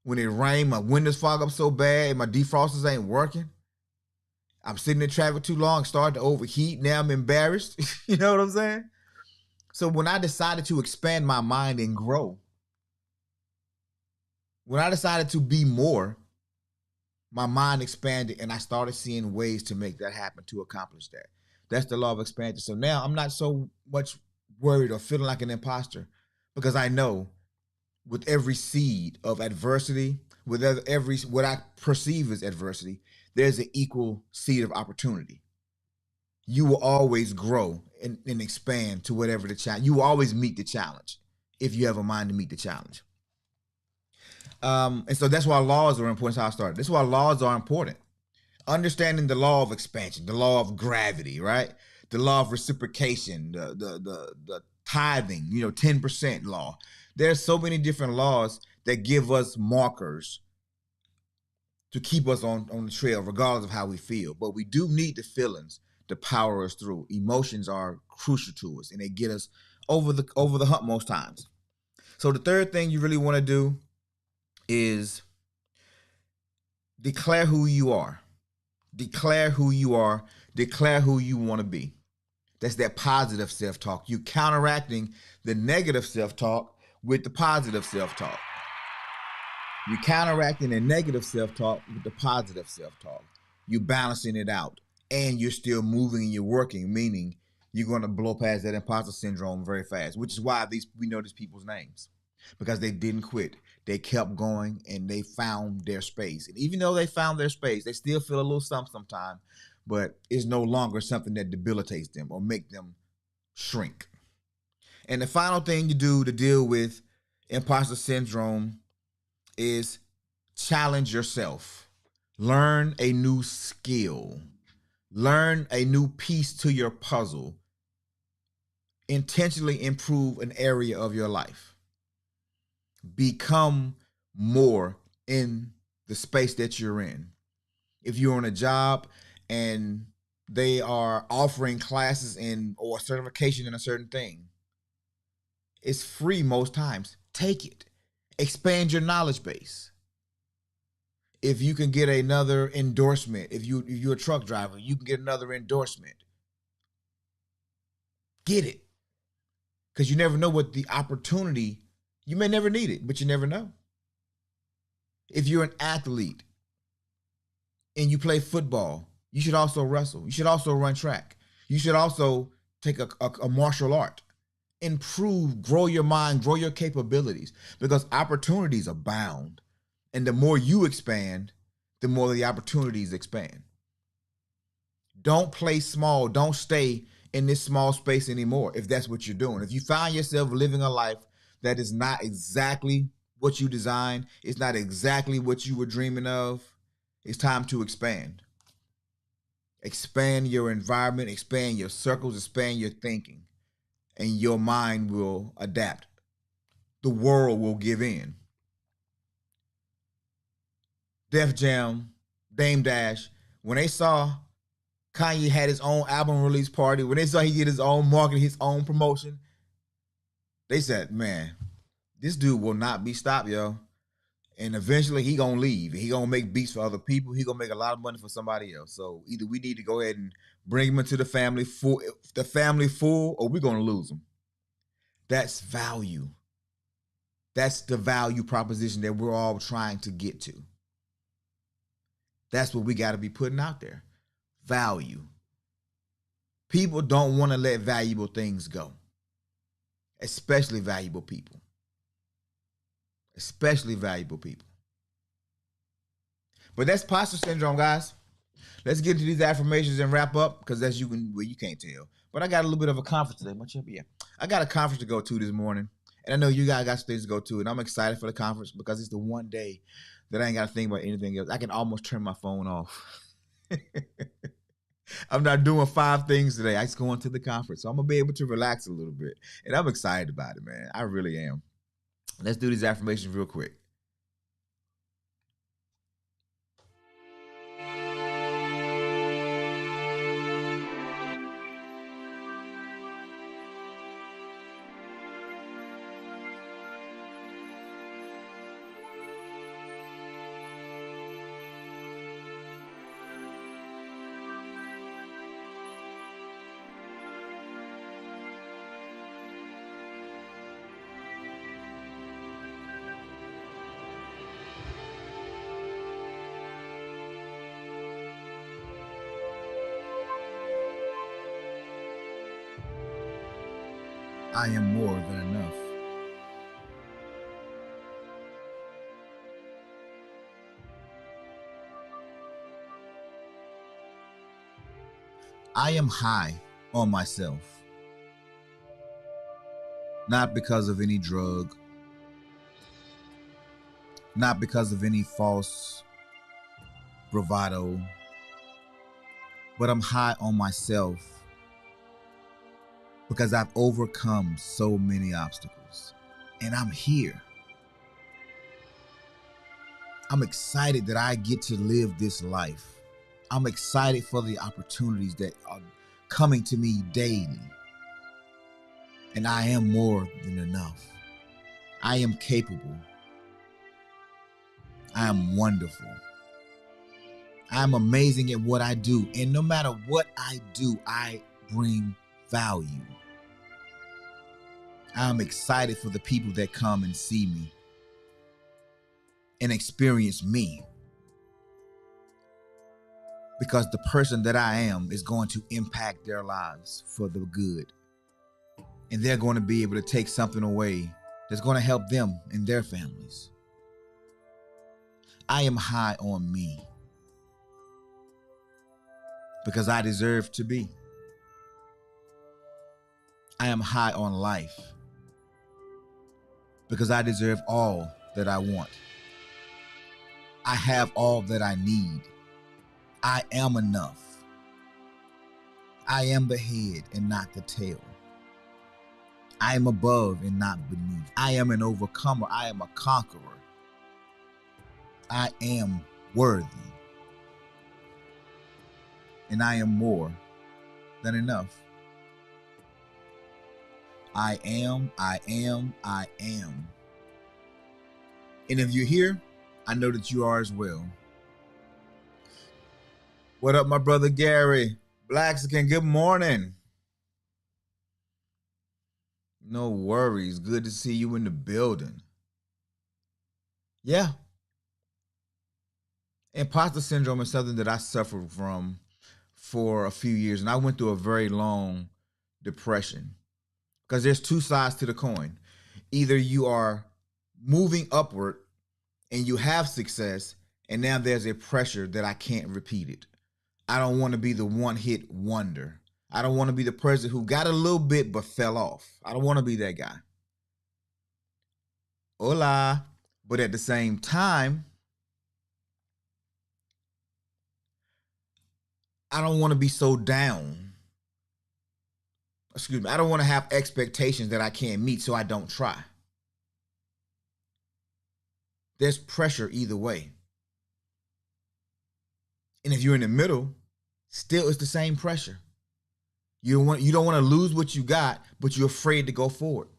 When it rains, my windows fog up so bad, my defrosters ain't working. I'm sitting in traffic too long, starting to overheat. Now I'm embarrassed. You know what I'm saying? So when I decided to expand my mind and grow, when I decided to be more, my mind expanded and I started seeing ways to make that happen, to accomplish that. That's the law of expansion. So now I'm not so much worried or feeling like an imposter because I know with every seed of adversity, with what I perceive as adversity, there's an equal seed of opportunity. you will always grow and expand to whatever the challenge. You will always meet the challenge if you have a mind to meet the challenge. And so that's why laws are important. That's how I started. That's why laws are important. Understanding the law of expansion, the law of gravity, right? The law of reciprocation, the tithing, 10% law. There's so many different laws that give us markers to keep us on the trail, regardless of how we feel. But we do need the feelings to power us through. Emotions are crucial to us, and they get us over the hump most times. So the third thing you really want to do is declare who you are. Declare who you are. Declare who you want to be. That's that positive self-talk. You counteracting the negative self-talk with the positive self-talk. You counteracting the negative self-talk with the positive self-talk. You balancing it out. And you're still moving and you're working, meaning you're going to blow past that imposter syndrome very fast, which is why we know these people's names. Because they didn't quit. They kept going and they found their space. And even though they found their space, they still feel a little something sometimes, but it's no longer something that debilitates them or make them shrink. And the final thing you do to deal with imposter syndrome is challenge yourself. Learn a new skill. Learn a new piece to your puzzle. Intentionally improve an area of your life. Become more in the space that you're in. If you're on a job and they are offering classes in or certification in a certain thing, it's free most times. Take it. Expand your knowledge base. If you can get another endorsement, if you're a truck driver, you can get another endorsement. Get it. Because you never know what the opportunity, you may never need it, but you never know. If you're an athlete and you play football, you should also wrestle. You should also run track. You should also take a martial art. Improve, grow your mind, grow your capabilities, because opportunities abound. And the more you expand, the more the opportunities expand. Don't play small. Don't stay in this small space anymore if that's what you're doing. If you find yourself living a life that is not exactly what you designed, it's not exactly what you were dreaming of, it's time to expand. Expand your environment, expand your circles, expand your thinking, and your mind will adapt. The world will give in. Def Jam, Dame Dash, when they saw Kanye had his own album release party, when they saw he did his own marketing, his own promotion, they said, man, this dude will not be stopped, yo. And eventually he gonna leave. He gonna make beats for other people. He gonna make a lot of money for somebody else. So either we need to go ahead and bring him into the family full, or we're gonna lose him. That's value. That's the value proposition that we're all trying to get to. That's what we got to be putting out there. Value. People don't want to let valuable things go, especially valuable people. Especially valuable people. But that's imposter syndrome, guys. Let's get into these affirmations and wrap up, because that's you can't tell. But I got a little bit of a conference today. Yeah. I got a conference to go to this morning. And I know you guys got some things to go to. And I'm excited for the conference because it's the one day that I ain't got to think about anything else. I can almost turn my phone off. I'm not doing 5 things today. I just going to the conference. So I'm going to be able to relax a little bit. And I'm excited about it, man. I really am. Let's do these affirmations real quick. I am more than enough. I am high on myself, not because of any drug, not because of any false bravado, but I'm high on myself because I've overcome so many obstacles and I'm here. I'm excited that I get to live this life. I'm excited for the opportunities that are coming to me daily. And I am more than enough. I am capable. I am wonderful. I am amazing at what I do. And no matter what I do, I bring value. I'm excited for the people that come and see me and experience me. Because the person that I am is going to impact their lives for the good. And they're going to be able to take something away that's going to help them and their families. I am high on me because I deserve to be. I am high on life because I deserve all that I want. I have all that I need. I am enough. I am the head and not the tail. I am above and not beneath. I am an overcomer. I am a conqueror. I am worthy. And I am more than enough. I am. And if you're here, I know that you are as well. What up, my brother Gary? Blaxican, good morning. No worries. Good to see you in the building. Yeah. Imposter syndrome is something that I suffered from for a few years, and I went through a very long depression because there's two sides to the coin. Either you are moving upward and you have success, and now there's a pressure that I can't repeat it. I don't want to be the one-hit wonder. I don't want to be the person who got a little bit but fell off. I don't want to be that guy. Hola. But at the same time, I don't want to be so down. Excuse me. I don't want to have expectations that I can't meet, so I don't try. There's pressure either way. And if you're in the middle, still it's the same pressure. You don't want to lose what you got, but you're afraid to go forward.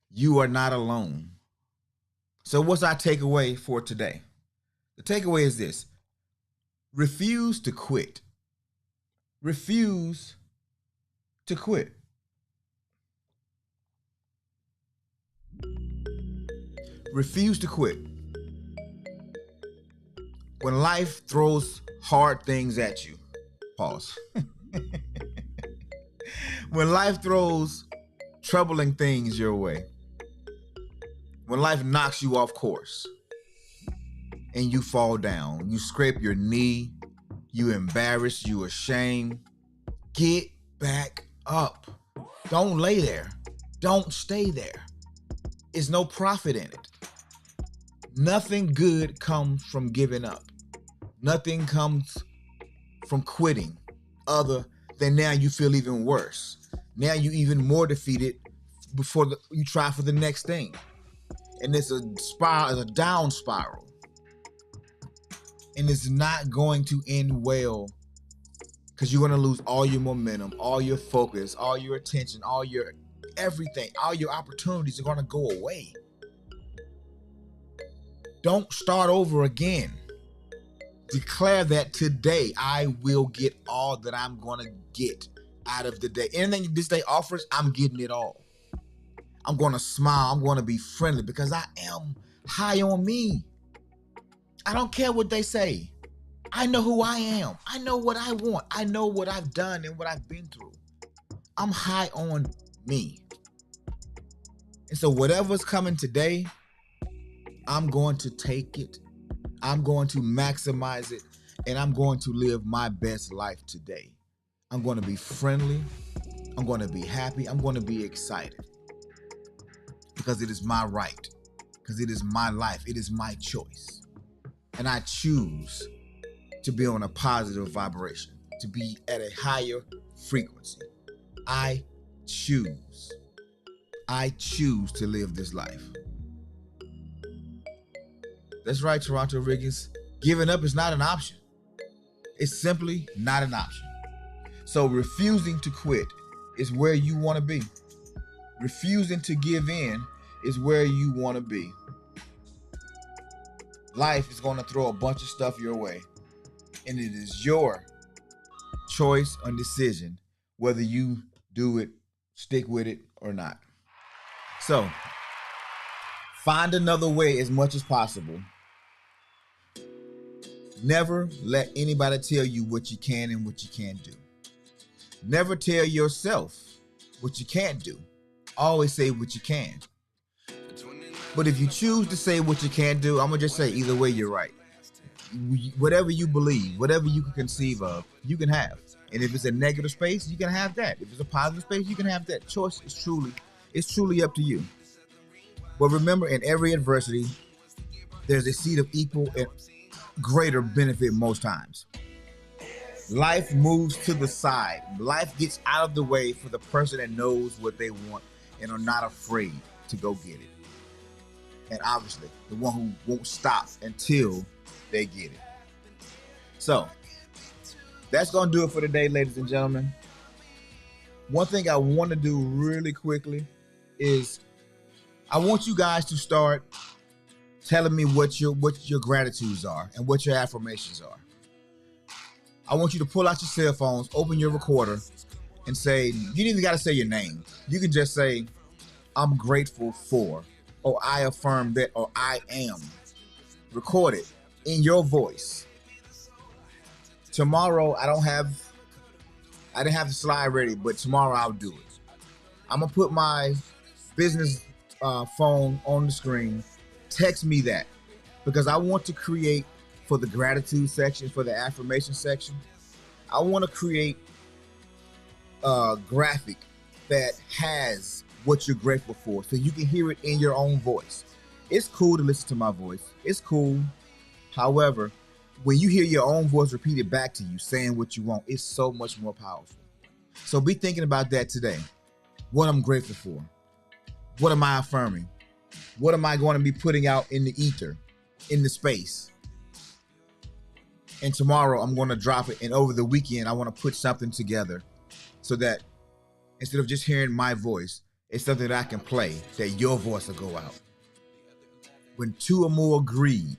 You are not alone. So what's our takeaway for today? The takeaway is this. Refuse to quit. Refuse to quit. Refuse to quit. When life throws hard things at you, pause. When life throws troubling things your way, when life knocks you off course and you fall down, you scrape your knee, you embarrassed, you ashamed, get back up. Don't lay there. Don't stay there. There's no profit in it. Nothing good comes from giving up. Nothing comes from quitting other than now you feel even worse. Now you even more defeated before you try for the next thing. And it's a spiral, it's a down spiral. And it's not going to end well because you're going to lose all your momentum, all your focus, all your attention, all your everything, all your opportunities are going to go away. Don't start over again. Declare that today I will get all that I'm going to get out of the day. Anything this day offers, I'm getting it all. I'm going to smile. I'm going to be friendly because I am high on me. I don't care what they say. I know who I am. I know what I want. I know what I've done and what I've been through. I'm high on me. And so whatever's coming today, I'm going to take it. I'm going to maximize it. And I'm going to live my best life today. I'm going to be friendly. I'm going to be happy. I'm going to be excited because it is my right, because it is my life. It is my choice. And I choose to be on a positive vibration, to be at a higher frequency. I choose. I choose to live this life. That's right, Toronto Riggins. Giving up is not an option. It's simply not an option. So refusing to quit is where you want to be. Refusing to give in is where you want to be. Life is going to throw a bunch of stuff your way, and it is your choice and decision whether you do it, stick with it, or not. So find another way as much as possible. Never let anybody tell you what you can and what you can't do. Never tell yourself what you can't do. Always say what you can. But if you choose to say what you can't do, I'm going to just say either way, you're right. Whatever you believe, whatever you can conceive of, you can have. And if it's a negative space, you can have that. If it's a positive space, you can have that. Choice is truly up to you. But remember, in every adversity, there's a seed of equal and greater benefit most times. Life moves to the side. Life gets out of the way for the person that knows what they want and are not afraid to go get it. And obviously, the one who won't stop until they get it. So, that's going to do it for today, ladies and gentlemen. One thing I want to do really quickly is I want you guys to start telling me what your gratitudes are and what your affirmations are. I want you to pull out your cell phones, open your recorder, and say, you don't even got to say your name. You can just say, I'm grateful for, or I affirm that, or I am. Record it in your voice. Tomorrow, I didn't have the slide ready, but tomorrow I'll do it. I'm going to put my business phone on the screen. Text me that, because I want to create, for the gratitude section, for the affirmation section, I want to create a graphic that has what you're grateful for, so you can hear it in your own voice. It's cool to listen to my voice. It's cool. However, when you hear your own voice repeated back to you, saying what you want, it's so much more powerful. So be thinking about that today. What I'm grateful for. What am I affirming? What am I going to be putting out in the ether, in the space? And tomorrow I'm going to drop it. And over the weekend, I want to put something together so that instead of just hearing my voice, it's something that I can play, that your voice will go out. When two or more agreed,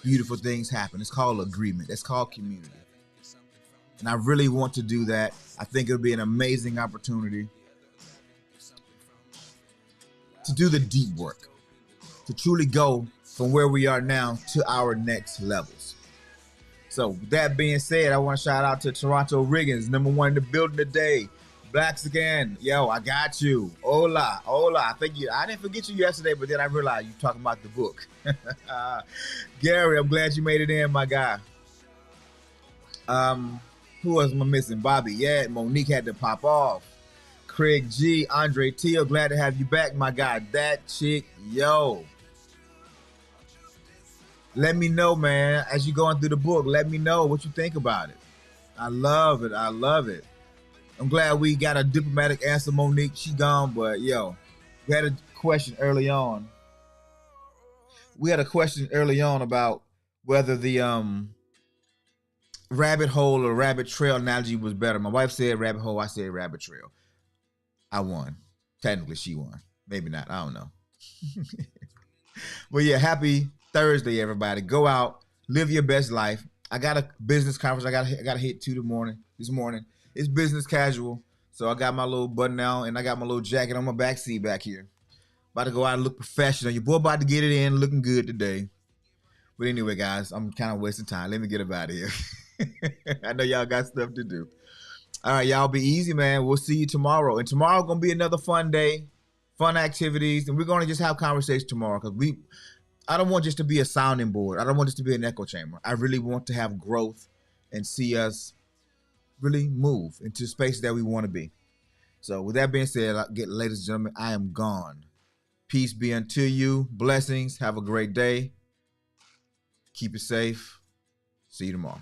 beautiful things happen. It's called agreement. That's called community. And I really want to do that. I think it'll be an amazing opportunity to do the deep work, to truly go from where we are now to our next levels. So with that being said, I want to shout out to Toronto Riggins, #1 in the building today. Blacks again. Yo, I got you. Hola, hola. I didn't forget you yesterday, but then I realized you talking about the book. Gary, I'm glad you made it in, my guy. Who else am I missing? Bobby, yeah, Monique had to pop off. Craig G, Andre Teal, glad to have you back, my guy. That chick, yo. Let me know, man, as you're going through the book. Let me know what you think about it. I love it. I love it. I'm glad we got a diplomatic answer, Monique. She gone, but yo, we had a question early on. About whether the rabbit hole or rabbit trail analogy was better. My wife said rabbit hole. I said rabbit trail. I won. Technically, she won. Maybe not. I don't know. Well, yeah, happy Thursday, everybody. Go out, live your best life. I got a business conference. I got to hit this morning. It's business casual, so I got my little button down and I got my little jacket on my backseat back here. About to go out and look professional. Your boy about to get it in, looking good today. But anyway, guys, I'm kind of wasting time. Let me get up out of here. I know y'all got stuff to do. All right, y'all be easy, man. We'll see you tomorrow. And tomorrow going to be another fun day, fun activities. And we're going to just have conversations tomorrow because I don't want just to be a sounding board. I don't want this to be an echo chamber. I really want to have growth and see us really move into space that we want to be. So with that being said, ladies and gentlemen, I am gone. Peace be unto you. Blessings. Have a great day. Keep it safe. See you tomorrow.